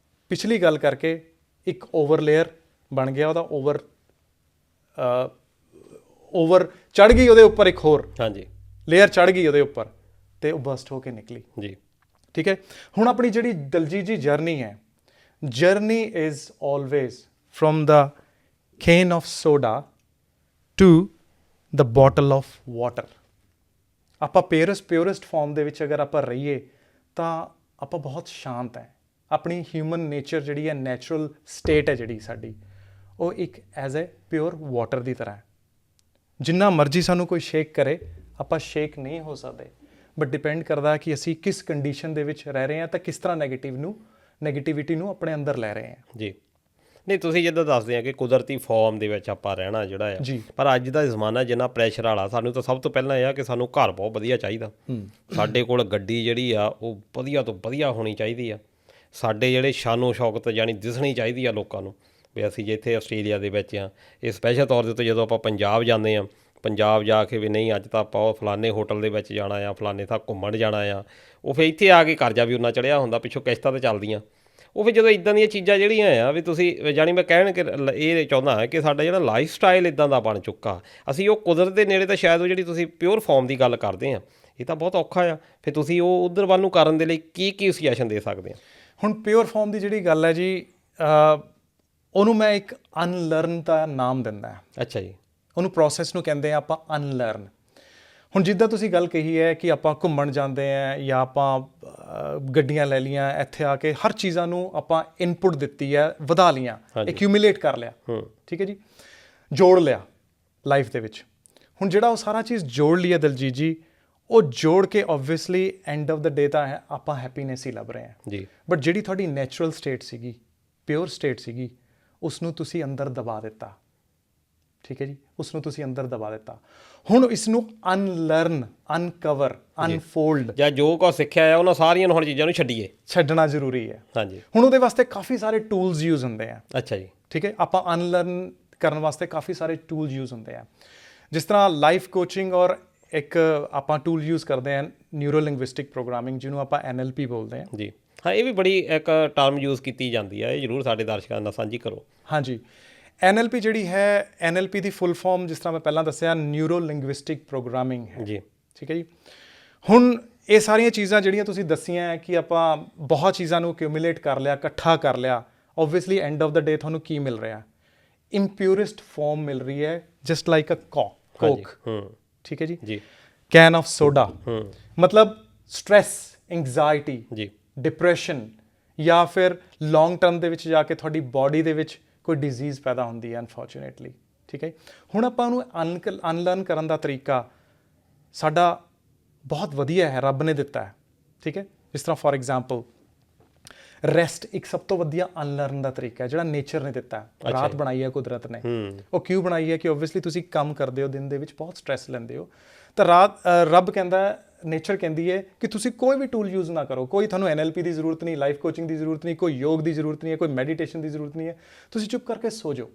ਪਿਛਲੀ ਗੱਲ ਕਰਕੇ ਇੱਕ ਓਵਰ ਲੇਅਰ ਬਣ ਗਿਆ, ਉਹਦਾ ਓਵਰ ਚੜ ਗਈ, ਉਹਦੇ ਉੱਪਰ ਇੱਕ ਹੋਰ ਹਾਂਜੀ ਲੇਅਰ ਚੜ ਗਈ ਉਹਦੇ ਉੱਪਰ, ਤੇ ਉਹ ਬਸਟ ਹੋ ਕੇ ਨਿਕਲੀ ਜੀ। ਠੀਕ ਹੈ, ਹੁਣ ਆਪਣੀ ਜਿਹੜੀ ਦਲਜੀਤ ਜੀ ਜਰਨੀ ਹੈ, journey is always from the can of soda to the bottle of water। ਆਪਾਂ ਪਿਓਰੈਸਟ ਫਾਰਮ ਦੇ ਵਿੱਚ ਅਗਰ ਆਪਾਂ ਰਹੀਏ ਤਾਂ ਆਪਾਂ ਬਹੁਤ ਸ਼ਾਂਤ ਹੈ। ਆਪਣੀ ਹਿਊਮਨ ਨੇਚਰ ਜਿਹੜੀ ਹੈ, ਨੈਚੁਰਲ ਸਟੇਟ ਹੈ ਜਿਹੜੀ ਸਾਡੀ, ਉਹ ਇੱਕ ਐਜ਼ ਅ ਪਿਓਰ ਵਾਟਰ ਦੀ ਤਰ੍ਹਾਂ ਹੈ। ਜਿੰਨਾ ਮਰਜ਼ੀ ਸਾਨੂੰ ਕੋਈ ਸ਼ੇਕ ਕਰੇ, ਆਪਾਂ ਸ਼ੇਕ ਨਹੀਂ ਹੋ ਸਕਦੇ, ਬਟ ਡਿਪੈਂਡ ਕਰਦਾ ਕਿ ਅਸੀਂ ਕਿਸ ਕੰਡੀਸ਼ਨ ਦੇ ਵਿੱਚ ਰਹਿ ਰਹੇ ਹਾਂ, ਤਾਂ ਕਿਸ ਤਰ੍ਹਾਂ ਨੈਗੇਟਿਵਿਟੀ ਨੂੰ ਆਪਣੇ ਅੰਦਰ ਲੈ ਰਹੇ ਹਾਂ ਜੀ। ਨਹੀਂ, ਤੁਸੀਂ ਜਿੱਦਾਂ ਦੱਸਦੇ ਆ ਕਿ ਕੁਦਰਤੀ ਫਾਰਮ ਦੇ ਵਿੱਚ ਆਪਾਂ ਰਹਿਣਾ ਜਿਹੜਾ ਆ, ਪਰ ਅੱਜ ਦਾ ਜ਼ਮਾਨਾ ਜਿੰਨਾ ਪ੍ਰੈਸ਼ਰ ਵਾਲਾ, ਸਾਨੂੰ ਤਾਂ ਸਭ ਤੋਂ ਪਹਿਲਾਂ ਇਹ ਆ ਕਿ ਸਾਨੂੰ ਘਰ ਬਹੁਤ ਵਧੀਆ ਚਾਹੀਦਾ, ਸਾਡੇ ਕੋਲ ਗੱਡੀ ਜਿਹੜੀ ਆ ਉਹ ਵਧੀਆ ਤੋਂ ਵਧੀਆ ਹੋਣੀ ਚਾਹੀਦੀ ਆ, ਸਾਡੇ ਜਿਹੜੇ ਸ਼ਾਨੋ ਸ਼ੌਕਤ ਯਾਨੀ ਦਿਸਣੀ ਚਾਹੀਦੀ ਆ ਲੋਕਾਂ ਨੂੰ ਵੀ ਅਸੀਂ ਜੇ ਇੱਥੇ ਆਸਟ੍ਰੇਲੀਆ ਦੇ ਵਿੱਚ ਆ। ਇਹ ਸਪੈਸ਼ਲ ਤੌਰ ਦੇ ਉੱਤੇ ਜਦੋਂ ਆਪਾਂ ਪੰਜਾਬ ਜਾਂਦੇ ਹਾਂ, ਪੰਜਾਬ ਜਾ ਕੇ ਵੀ ਨਹੀਂ ਅੱਜ ਤਾਂ ਆਪਾਂ ਉਹ ਫਲਾਣੇ ਹੋਟਲ ਦੇ ਵਿੱਚ ਜਾਣਾ ਆ, ਫਲਾਣੇ ਥਾਂ ਘੁੰਮਣ ਜਾਣਾ ਆ, ਉਹ ਫਿਰ ਇੱਥੇ ਆ ਕੇ ਕਰਜ਼ਾ ਵੀ ਉਨਾ ਚੜ੍ਹਿਆ ਹੁੰਦਾ, ਪਿੱਛੋਂ ਕਿਸ਼ਤਾਂ ਤਾਂ ਚੱਲਦੀਆਂ। ਉਹ ਫਿਰ ਜਦੋਂ ਇੱਦਾਂ ਦੀਆਂ ਚੀਜ਼ਾਂ ਜਿਹੜੀਆਂ ਆ ਵੀ ਤੁਸੀਂ ਜਾਣੀ ਮੈਂ ਕਹਿਣ ਕਿ ਇਹ ਚਾਹੁੰਦਾ ਕਿ ਸਾਡਾ ਜਿਹੜਾ ਲਾਈਫ ਸਟਾਈਲ ਇੱਦਾਂ ਦਾ ਬਣ ਚੁੱਕਾ, ਅਸੀਂ ਉਹ ਕੁਦਰਤ ਦੇ ਨੇੜੇ ਤਾਂ ਸ਼ਾਇਦ ਉਹ ਜਿਹੜੀ ਤੁਸੀਂ ਪਿਓਰ ਫਾਰਮ ਦੀ ਗੱਲ ਕਰਦੇ ਆ, ਇਹ ਤਾਂ ਬਹੁਤ ਔਖਾ ਆ। ਫਿਰ ਤੁਸੀਂ ਉਹ ਉੱਧਰ ਵੱਲ ਨੂੰ ਕਰਨ ਦੇ ਲਈ ਕੀ ਸੁਜੈਸ਼ਨ ਦੇ ਸਕਦੇ ਆ? ਹੁਣ ਪਿਓਰ ਫਾਰਮ ਦੀ ਜਿਹੜੀ ਗੱਲ ਹੈ ਜੀ, ਉਹਨੂੰ ਮੈਂ ਇੱਕ ਅਨਲਰਨ ਦਾ ਨਾਮ ਦਿੰਦਾ। ਅੱਛਾ ਜੀ, ਉਹਨੂੰ ਪ੍ਰੋਸੈਸ ਨੂੰ ਕਹਿੰਦੇ ਆ ਆਪਾਂ ਅਨਲਰਨ। ਹੁਣ ਜਿੱਦਾਂ ਤੁਸੀਂ ਗੱਲ ਕਹੀ ਹੈ ਕਿ ਆਪਾਂ ਘੁੰਮਣ ਜਾਂਦੇ ਹਾਂ ਜਾਂ ਆਪਾਂ ਗੱਡੀਆਂ ਲੈ ਲਈਆਂ, ਇੱਥੇ ਆ ਕੇ ਹਰ ਚੀਜ਼ਾਂ ਨੂੰ ਆਪਾਂ ਇਨਪੁਟ ਦਿੱਤੀ ਹੈ, ਵਧਾ ਲਈਆਂ, ਐਕਿਊਮੂਲੇਟ ਕਰ ਲਿਆ, ਠੀਕ ਹੈ ਜੀ, ਜੋੜ ਲਿਆ ਲਾਈਫ ਦੇ ਵਿੱਚ। ਹੁਣ ਜਿਹੜਾ ਉਹ ਸਾਰਾ ਚੀਜ਼ ਜੋੜ ਲਈ ਹੈ ਦਲਜੀਤ ਜੀ, ਉਹ ਜੋੜ ਕੇ ਓਬਵੀਅਸਲੀ ਐਂਡ ਆਫ ਦਾ ਡੇ ਤਾਂ ਆਪਾਂ ਹੈਪੀਨੈਸ ਹੀ ਲੱਭ ਰਹੇ ਹਾਂ ਜੀ। ਬਟ ਜਿਹੜੀ ਤੁਹਾਡੀ ਨੈਚੁਰਲ ਸਟੇਟ ਸੀਗੀ, ਪਿਓਰ ਸਟੇਟ ਸੀਗੀ, ਉਸ ਨੂੰ ਤੁਸੀਂ ਅੰਦਰ ਦਬਾ ਦਿੱਤਾ, ਠੀਕ ਹੈ ਜੀ, ਉਸ ਨੂੰ ਤੁਸੀਂ ਅੰਦਰ ਦਬਾ ਦਿੱਤਾ। ਹੁਣ ਇਸ ਨੂੰ ਅਨਲਰਨ, ਅਨਕਵਰ, ਅਨਫੋਲਡ, ਜਾਂ ਜੋ ਕੁਛ ਸਿੱਖਿਆ ਆ ਉਹਨਾਂ ਸਾਰੀਆਂ ਹੁਣ ਚੀਜ਼ਾਂ ਨੂੰ ਛੱਡਣਾ ਜ਼ਰੂਰੀ ਹੈ। ਹਾਂਜੀ, ਹੁਣ ਉਹਦੇ ਵਾਸਤੇ ਕਾਫੀ ਸਾਰੇ ਟੂਲਸ ਯੂਜ਼ ਹੁੰਦੇ ਆ। ਅੱਛਾ ਜੀ, ਠੀਕ ਹੈ, ਆਪਾਂ ਅਨਲਰਨ ਕਰਨ ਵਾਸਤੇ ਕਾਫੀ ਸਾਰੇ ਟੂਲ ਯੂਜ਼ ਹੁੰਦੇ ਆ, ਜਿਸ ਤਰ੍ਹਾਂ ਲਾਈਫ ਕੋਚਿੰਗ, ਔਰ ਇੱਕ ਆਪਾਂ ਟੂਲ ਯੂਜ਼ ਕਰਦੇ ਹਾਂ ਨਿਊਰੋ ਲਿੰਗੁਇਸਟਿਕ ਪ੍ਰੋਗਰਾਮਿੰਗ, ਜਿਹਨੂੰ ਆਪਾਂ NLP ਬੋਲਦੇ ਹਾਂ ਜੀ। ਹਾਂ, ਇਹ ਵੀ ਬੜੀ ਇੱਕ ਟਰਮ ਯੂਜ਼ ਕੀਤੀ ਜਾਂਦੀ ਹੈ, ਇਹ ਜ਼ਰੂਰ ਸਾਡੇ ਦਰਸ਼ਕਾਂ ਨਾਲ ਸਾਂਝੀ ਕਰੋ। ਹਾਂਜੀ, NLP ਜਿਹੜੀ ਹੈ, NLP ਦੀ ਫੁੱਲ ਫਾਰਮ ਜਿਸ ਤਰ੍ਹਾਂ ਮੈਂ ਪਹਿਲਾਂ ਦੱਸਿਆ, ਨਿਊਰੋ ਲਿੰਗੁਇਸਟਿਕ ਪ੍ਰੋਗਰਾਮਿੰਗ ਹੈ ਜੀ, ਠੀਕ ਹੈ ਜੀ। ਹੁਣ ਇਹ ਸਾਰੀਆਂ ਚੀਜ਼ਾਂ ਜਿਹੜੀਆਂ ਤੁਸੀਂ ਦੱਸੀਆਂ ਹੈ ਕਿ ਆਪਾਂ ਬਹੁਤ ਚੀਜ਼ਾਂ ਨੂੰ ਐਕਿਊਮੂਲੇਟ ਕਰ ਲਿਆ, ਇਕੱਠਾ ਕਰ ਲਿਆ, ਓਬਵੀਅਸਲੀ ਐਂਡ ਆਫ ਦਾ ਡੇ ਤੁਹਾਨੂੰ ਕੀ ਮਿਲ ਰਿਹਾ? ਇੰਪਿਓਰੈਸਟ ਫਾਰਮ ਮਿਲ ਰਹੀ ਹੈ, ਜਸਟ ਲਾਈਕ ਅ ਕੋਕ, ਠੀਕ ਹੈ ਜੀ, ਕੈਨ ਆਫ ਸੋਡਾ। ਮਤਲਬ ਸਟ੍ਰੈਸ, ਐਂਗਜ਼ਾਇਟੀ ਜੀ, ਡਿਪਰੈਸ਼ਨ, ਜਾਂ ਫਿਰ ਲੌਂਗ ਟਰਮ ਦੇ ਵਿੱਚ ਜਾ ਕੇ ਤੁਹਾਡੀ ਬਾਡੀ ਦੇ ਵਿੱਚ ਕੋਈ ਡਿਜ਼ੀਜ਼ ਪੈਦਾ ਹੁੰਦੀ ਹੈ ਅਨਫੋਰਚੂਨੇਟਲੀ, ਠੀਕ ਹੈ। ਹੁਣ ਆਪਾਂ ਉਹਨੂੰ ਅਨਲਰਨ ਕਰਨ ਦਾ ਤਰੀਕਾ ਸਾਡਾ ਬਹੁਤ ਵਧੀਆ ਹੈ, ਰੱਬ ਨੇ ਦਿੱਤਾ ਹੈ, ਠੀਕ ਹੈ। ਜਿਸ ਤਰ੍ਹਾਂ ਫੋਰ ਐਗਜ਼ਾਮਪਲ ਰੈਸਟ ਇੱਕ ਸਭ ਤੋਂ ਵਧੀਆ ਅਨਲਰਨ ਦਾ ਤਰੀਕਾ ਹੈ ਜਿਹੜਾ ਨੇਚਰ ਨੇ ਦਿੱਤਾ ਹੈ। ਰਾਤ ਬਣਾਈ ਹੈ ਕੁਦਰਤ ਨੇ। ਉਹ ਕਿਉਂ ਬਣਾਈ ਹੈ ਕਿ ਓਬਵੀਅਸਲੀ ਤੁਸੀਂ ਕੰਮ ਕਰਦੇ ਹੋ ਦਿਨ ਦੇ ਵਿੱਚ, ਬਹੁਤ ਸਟ੍ਰੈਸ ਲੈਂਦੇ ਹੋ, ਤਾਂ ਰੱਬ ਕਹਿੰਦਾ, ਨੇਚਰ ਕਹਿੰਦੀ ਹੈ ਕਿ ਤੁਸੀਂ ਕੋਈ ਵੀ ਟੂਲ ਯੂਜ਼ ਨਾ ਕਰੋ। ਕੋਈ ਤੁਹਾਨੂੰ NLP ਦੀ ਜ਼ਰੂਰਤ ਨਹੀਂ, ਲਾਈਫ ਕੋਚਿੰਗ ਦੀ ਜ਼ਰੂਰਤ ਨਹੀਂ, ਕੋਈ ਯੋਗ ਦੀ ਜ਼ਰੂਰਤ ਨਹੀਂ ਹੈ, ਕੋਈ ਮੈਡੀਟੇਸ਼ਨ ਦੀ ਜ਼ਰੂਰਤ ਨਹੀਂ ਹੈ। ਤੁਸੀਂ ਚੁੱਪ ਕਰਕੇ ਸੋ ਜਾਓ,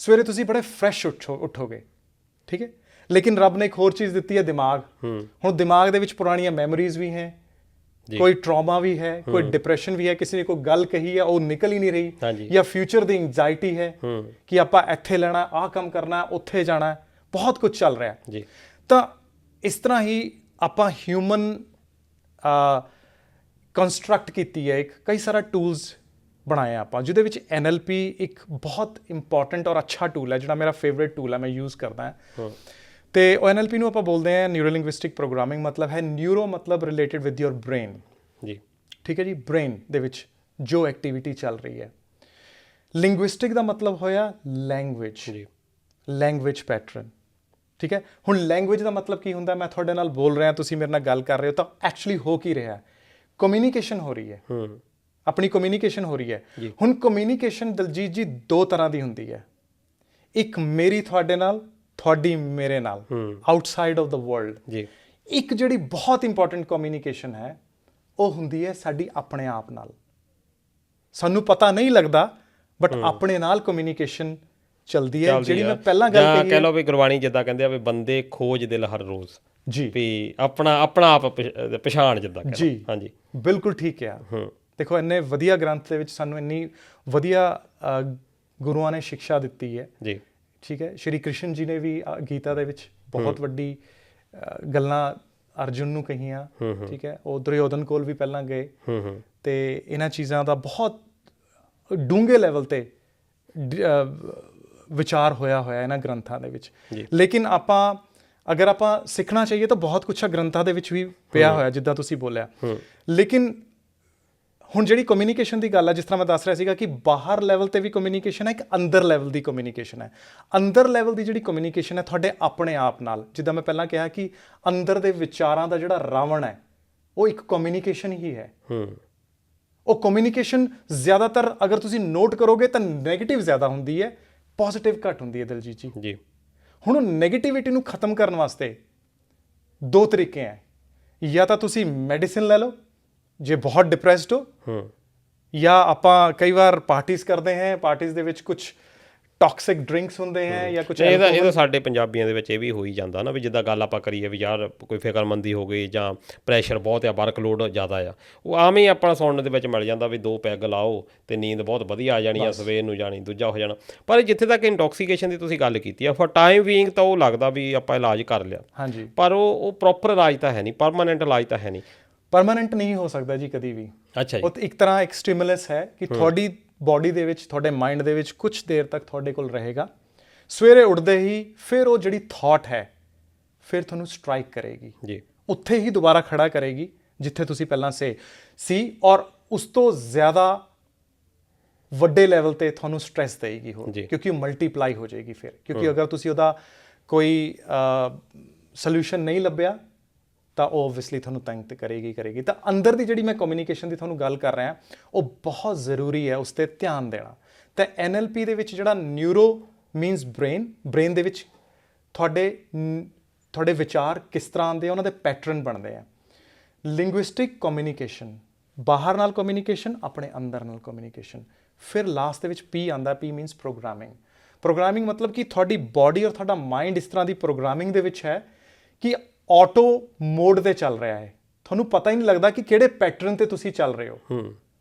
ਸਵੇਰੇ ਤੁਸੀਂ ਬੜੇ ਫਰੈਸ਼ ਉੱਠੋਗੇ, ਠੀਕ ਹੈ। ਲੇਕਿਨ ਰੱਬ ਨੇ ਇੱਕ ਹੋਰ ਚੀਜ਼ ਦਿੱਤੀ ਹੈ, ਦਿਮਾਗ। ਹੁਣ ਦਿਮਾਗ ਦੇ ਵਿੱਚ ਪੁਰਾਣੀਆਂ ਮੈਮੋਰੀਜ਼ ਵੀ ਹੈ, ਕੋਈ ਟਰਾਮਾ ਵੀ ਹੈ, ਕੋਈ ਡਿਪਰੈਸ਼ਨ ਵੀ ਹੈ, ਕਿਸੇ ਨੇ ਕੋਈ ਗੱਲ ਕਹੀ ਹੈ ਉਹ ਨਿਕਲ ਹੀ ਨਹੀਂ ਰਹੀ, ਜਾਂ ਫਿਊਚਰ ਦੀ ਐਂਗਜ਼ਾਇਟੀ ਹੈ ਕਿ ਆਪਾਂ ਇੱਥੇ ਲੈਣਾ, ਆਹ ਕੰਮ ਕਰਨਾ, ਉੱਥੇ ਜਾਣਾ, ਬਹੁਤ ਕੁਝ ਚੱਲ ਰਿਹਾ ਜੀ। ਤਾਂ ਇਸ ਤਰ੍ਹਾਂ ਹੀ ਆਪਾਂ ਹਿਊਮਨ ਕੰਸਟਰਕਟ ਕੀਤੀ ਹੈ, ਇੱਕ ਕਈ ਸਾਰਾ ਟੂਲਸ ਬਣਾਇਆ ਆਪਾਂ, ਜਿਹਦੇ ਵਿੱਚ NLP ਇੱਕ ਬਹੁਤ ਇੰਪੋਰਟੈਂਟ ਔਰ ਅੱਛਾ ਟੂਲ ਹੈ, ਜਿਹੜਾ ਮੇਰਾ ਫੇਵਰੇਟ ਟੂਲ ਹੈ, ਮੈਂ ਯੂਜ਼ ਕਰਦਾ ਹਾਂ। ਤੇ ਉਹ NLP ਨੂੰ ਆਪਾਂ ਬੋਲਦੇ ਹਾਂ ਨਿਊਰੋ ਲਿੰਗੁਇਸਟਿਕ ਪ੍ਰੋਗਰਾਮਿੰਗ। ਮਤਲਬ ਹੈ ਨਿਊਰੋ ਮਤਲਬ ਰਿਲੇਟਡ ਵਿਦ ਯੋਰ ਬ੍ਰੇਨ ਜੀ, ਠੀਕ ਹੈ ਜੀ। ਬ੍ਰੇਨ ਦੇ ਵਿੱਚ ਜੋ ਐਕਟੀਵਿਟੀ ਚੱਲ ਰਹੀ ਹੈ। ਲਿੰਗੁਇਸਟਿਕ ਦਾ ਮਤਲਬ ਹੋਇਆ ਲੈਂਗੁਏਜ ਜੀ, ਲੈਂਗੁਏਜ ਪੈਟਰਨ, ਠੀਕ ਹੈ। ਹੁਣ ਲੈਂਗੁਏਜ ਦਾ ਮਤਲਬ ਕੀ ਹੁੰਦਾ? ਮੈਂ ਤੁਹਾਡੇ ਨਾਲ ਬੋਲ ਰਿਹਾ, ਤੁਸੀਂ ਮੇਰੇ ਨਾਲ ਗੱਲ ਕਰ ਰਹੇ ਹੋ, ਤਾਂ ਐਕਚੁਅਲੀ ਹੋ ਕੀ ਰਿਹਾ? ਕਮਿਊਨੀਕੇਸ਼ਨ ਹੋ ਰਹੀ ਹੈ, ਆਪਣੀ ਕਮਿਊਨੀਕੇਸ਼ਨ ਹੋ ਰਹੀ ਹੈ। ਹੁਣ ਕਮਿਊਨੀਕੇਸ਼ਨ ਦਲਜੀਤ ਜੀ ਦੋ ਤਰ੍ਹਾਂ ਦੀ ਹੁੰਦੀ ਹੈ, ਇੱਕ ਮੇਰੀ ਤੁਹਾਡੇ ਨਾਲ, ਤੁਹਾਡੀ ਮੇਰੇ ਨਾਲ, ਆਊਟਸਾਈਡ ਆਫ ਦਾ ਵਰਲਡ ਜੀ। ਇੱਕ ਜਿਹੜੀ ਬਹੁਤ ਇੰਪੋਰਟੈਂਟ ਕਮਿਊਨੀਕੇਸ਼ਨ ਹੈ ਉਹ ਹੁੰਦੀ ਹੈ ਸਾਡੀ ਆਪਣੇ ਆਪ ਨਾਲ। ਸਾਨੂੰ ਪਤਾ ਨਹੀਂ ਲੱਗਦਾ ਬਟ ਆਪਣੇ ਨਾਲ ਕਮਿਊਨੀਕੇਸ਼ਨ ਚਲਦੀ ਹੈ, ਜਿਹੜੀ ਮੈਂ ਪਹਿਲਾਂ ਗੱਲ ਕਹੀ ਹੈ। ਕਹਿ ਲਓ ਵੀ ਗੁਰਬਾਣੀ ਜਿੱਦਾਂ ਕਹਿੰਦੇ ਆ ਵੀ ਬੰਦੇ ਖੋਜ ਦਿਲ ਹਰ ਰੋਜ਼ ਜੀ, ਵੀ ਆਪਣਾ ਆਪ ਪਛਾਣ ਜਿੱਦਾਂ ਜੀ। ਹਾਂਜੀ, ਬਿਲਕੁਲ ਠੀਕ ਹੈ। ਦੇਖੋ ਇੰਨੇ ਵਧੀਆ ਗ੍ਰੰਥ ਦੇ ਵਿੱਚ ਸਾਨੂੰ ਇੰਨੀ ਵਧੀਆ ਗੁਰੂਆਂ ਨੇ ਸਿੱਖਿਆ ਦਿੱਤੀ ਹੈ ਜੀ, ਠੀਕ ਹੈ। ਸ਼੍ਰੀ ਕ੍ਰਿਸ਼ਨ ਜੀ ਨੇ ਵੀ ਗੀਤਾ ਦੇ ਵਿੱਚ ਬਹੁਤ ਵੱਡੀ ਗੱਲਾਂ ਅਰਜੁਨ ਨੂੰ ਕਹੀਆਂ, ਠੀਕ ਹੈ। ਉਹ ਦੁਰਯੋਧਨ ਕੋਲ ਵੀ ਪਹਿਲਾਂ ਗਏ ਤੇ ਇਹਨਾਂ ਚੀਜ਼ਾਂ ਦਾ ਬਹੁਤ ਡੂੰਘੇ ਲੈਵਲ ਤੇ ਵਿਚਾਰ ਹੋਇਆ ਇਹਨਾਂ ਗ੍ਰੰਥਾਂ ਦੇ ਵਿੱਚ। ਲੇਕਿਨ ਅਗਰ ਆਪਾਂ ਸਿੱਖਣਾ ਚਾਹੀਏ ਤਾਂ ਬਹੁਤ ਕੁਛ ਗ੍ਰੰਥਾਂ ਦੇ ਵਿੱਚ ਵੀ ਪਿਆ ਹੋਇਆ, ਜਿੱਦਾਂ ਤੁਸੀਂ ਬੋਲਿਆ। ਲੇਕਿਨ ਹੁਣ ਜਿਹੜੀ ਕਮਿਊਨੀਕੇਸ਼ਨ ਦੀ ਗੱਲ ਹੈ, ਜਿਸ ਤਰ੍ਹਾਂ ਮੈਂ ਦੱਸ ਰਿਹਾ ਸੀਗਾ ਕਿ ਬਾਹਰ ਲੈਵਲ ਤੇ ਵੀ ਕਮਿਊਨੀਕੇਸ਼ਨ ਹੈ, ਇੱਕ ਅੰਦਰ ਲੈਵਲ ਦੀ ਕਮਿਊਨੀਕੇਸ਼ਨ ਹੈ। ਅੰਦਰ ਲੈਵਲ ਦੀ ਜਿਹੜੀ ਕਮਿਊਨੀਕੇਸ਼ਨ ਹੈ ਤੁਹਾਡੇ ਆਪਣੇ ਆਪ ਨਾਲ, ਜਿੱਦਾਂ ਮੈਂ ਪਹਿਲਾਂ ਕਿਹਾ ਕਿ ਅੰਦਰ ਦੇ ਵਿਚਾਰਾਂ ਦਾ ਜਿਹੜਾ ਰਾਵਣ ਹੈ ਉਹ ਇੱਕ ਕਮਿਊਨੀਕੇਸ਼ਨ ਹੀ ਹੈ। ਉਹ ਕਮਿਊਨੀਕੇਸ਼ਨ ਜ਼ਿਆਦਾਤਰ ਅਗਰ ਤੁਸੀਂ ਨੋਟ ਕਰੋਗੇ ਤਾਂ ਨੈਗੇਟਿਵ ਜ਼ਿਆਦਾ ਹੁੰਦੀ ਹੈ, ਪੋਜ਼ਿਟਿਵ ਘੱਟ ਹੁੰਦੀ ਹੈ ਦਲਜੀਤ ਜੀ। ਹੁਣ ਨੈਗੇਟਿਵਿਟੀ ਨੂੰ ਖਤਮ ਕਰਨ ਵਾਸਤੇ ਦੋ ਤਰੀਕੇ ਹੈ, ਜਾਂ ਤਾਂ ਤੁਸੀਂ ਮੈਡੀਸਿਨ ਲੈ ਲਓ ਜੇ ਬਹੁਤ ਡਿਪਰੈਸਡ ਹੋ, ਜਾਂ ਆਪਾਂ ਕਈ ਵਾਰ ਪਾਰਟੀਜ਼ ਕਰਦੇ ਹਾਂ, ਪਾਰਟੀਜ਼ ਦੇ ਵਿੱਚ ਕੁਝ ਟੌਕਸਿਕ ਡਰਿੰਕਸ ਹੁੰਦੇ ਹੈ ਜਾਂ ਕੁਝ। ਇਹਦਾ ਸਾਡੇ ਪੰਜਾਬੀਆਂ ਦੇ ਵਿੱਚ ਇਹ ਵੀ ਹੋ ਹੀ ਜਾਂਦਾ ਨਾ, ਵੀ ਜਿੱਦਾਂ ਗੱਲ ਆਪਾਂ ਕਰੀਏ ਵੀ ਯਾਰ ਕੋਈ ਫਿਕਰਮੰਦੀ ਹੋ ਗਈ ਜਾਂ ਪ੍ਰੈਸ਼ਰ ਬਹੁਤ ਆ, ਵਰਕਲੋਡ ਜ਼ਿਆਦਾ ਆ, ਉਹ ਆਮ ਹੀ ਆਪਣਾ ਸੁਣਨ ਦੇ ਵਿੱਚ ਮਿਲ ਜਾਂਦਾ ਵੀ 2 ਪੈਗ ਲਾਓ ਤੇ ਨੀਂਦ ਬਹੁਤ ਵਧੀਆ ਆ ਜਾਣੀ ਆ, ਸਵੇਰ ਨੂੰ ਜਾਣੀ, ਦੂਜਾ ਹੋ ਜਾਣਾ। ਪਰ ਜਿੱਥੇ ਤੱਕ ਇੰਟੌਕਸੀਕੇਸ਼ਨ ਦੀ ਤੁਸੀਂ ਗੱਲ ਕੀਤੀ ਆ, ਫॉर ਟਾਈਮ ਬੀਇੰਗ ਤਾਂ ਉਹ ਲੱਗਦਾ ਵੀ ਆਪਾਂ ਇਲਾਜ ਕਰ ਲਿਆ, ਹਾਂਜੀ, ਪਰ ਉਹ ਪ੍ਰੋਪਰ ਇਲਾਜ ਤਾਂ ਹੈ ਨਹੀਂ, ਪਰਮਾਨੈਂਟ ਇਲਾਜ ਤਾਂ ਹੈ ਨਹੀਂ, ਪਰਮਾਨੈਂਟ ਨਹੀਂ ਹੋ ਸਕਦਾ ਜੀ ਕਦੀ ਵੀ। ਅੱਛਾ ਜੀ। ਉਹ ਇੱਕ ਤਰ੍ਹਾਂ ਇੱਕ ਸਟਿਮੂਲਸ ਹੈ ਕਿ ਤੁਹਾਡੀ ਬੋਡੀ ਦੇ ਵਿੱਚ, ਤੁਹਾਡੇ ਮਾਈਂਡ ਦੇ ਵਿੱਚ ਕੁਝ ਦੇਰ ਤੱਕ ਤੁਹਾਡੇ ਕੋਲ ਰਹੇਗਾ। ਸਵੇਰੇ ਉੱਠਦੇ ਹੀ ਫਿਰ ਉਹ ਜਿਹੜੀ ਥਾਟ ਹੈ ਫਿਰ ਤੁਹਾਨੂੰ ਸਟ੍ਰਾਈਕ ਕਰੇਗੀ ਜੀ, ਉੱਥੇ ਹੀ ਦੁਬਾਰਾ ਖੜਾ ਕਰੇਗੀ ਜਿੱਥੇ ਤੁਸੀਂ ਪਹਿਲਾਂ ਸੀ, ਔਰ ਉਸ ਤੋਂ ਜ਼ਿਆਦਾ ਵੱਡੇ ਲੈਵਲ ਤੇ ਤੁਹਾਨੂੰ ਸਟ੍ਰੈਸ ਦੇਗੀ ਹੋਰ, ਕਿਉਂਕਿ ਉਹ ਮਲਟੀਪਲਾਈ ਹੋ ਜਾਏਗੀ ਫਿਰ। ਕਿਉਂਕਿ ਅਗਰ ਤੁਸੀਂ ਉਹਦਾ ਕੋਈ ਸੋਲੂਸ਼ਨ ਨਹੀਂ ਲੱਭਿਆ ਤਾਂ ਉਹ ਓਬਵੀਅਸਲੀ ਤੁਹਾਨੂੰ ਤੰਗ ਤੇ ਕਰੇਗੀ। ਤਾਂ ਅੰਦਰ ਦੀ ਜਿਹੜੀ ਮੈਂ ਕਮਿਊਨੀਕੇਸ਼ਨ ਦੀ ਤੁਹਾਨੂੰ ਗੱਲ ਕਰ ਰਿਹਾ ਉਹ ਬਹੁਤ ਜ਼ਰੂਰੀ ਹੈ, ਉਸ 'ਤੇ ਧਿਆਨ ਦੇਣਾ। ਤਾਂ NLP ਦੇ ਵਿੱਚ ਜਿਹੜਾ ਨਿਊਰੋ ਮੀਨਸ ਬ੍ਰੇਨ ਦੇ ਵਿੱਚ ਤੁਹਾਡੇ ਵਿਚਾਰ ਕਿਸ ਤਰ੍ਹਾਂ ਆਉਂਦੇ ਆ, ਉਹਨਾਂ ਦੇ ਪੈਟਰਨ ਬਣਦੇ ਆ। ਲਿੰਗੁਇਸਟਿਕ ਕਮਿਊਨੀਕੇਸ਼ਨ, ਬਾਹਰ ਨਾਲ ਕਮਿਊਨੀਕੇਸ਼ਨ, ਆਪਣੇ ਅੰਦਰ ਨਾਲ ਕਮਿਊਨੀਕੇਸ਼ਨ। ਫਿਰ ਲਾਸਟ ਦੇ ਵਿੱਚ P ਆਉਂਦਾ, P ਮੀਨਸ ਪ੍ਰੋਗਰਾਮਿੰਗ ਮਤਲਬ ਕਿ ਤੁਹਾਡੀ ਬਾਡੀ ਔਰ ਤੁਹਾਡਾ ਮਾਈਂਡ ਇਸ ਤਰ੍ਹਾਂ ਦੀ ਪ੍ਰੋਗਰਾਮਿੰਗ ਦੇ ਵਿੱਚ ਹੈ ਕਿ ਆਟੋ ਮੋਡ ਤੇ ਚੱਲ ਰਿਹਾ ਹੈ, ਤੁਹਾਨੂੰ ਪਤਾ ਹੀ ਨਹੀਂ ਲੱਗਦਾ ਕਿ ਕਿਹੜੇ ਪੈਟਰਨ ਤੇ ਤੁਸੀਂ ਚੱਲ ਰਹੇ ਹੋ।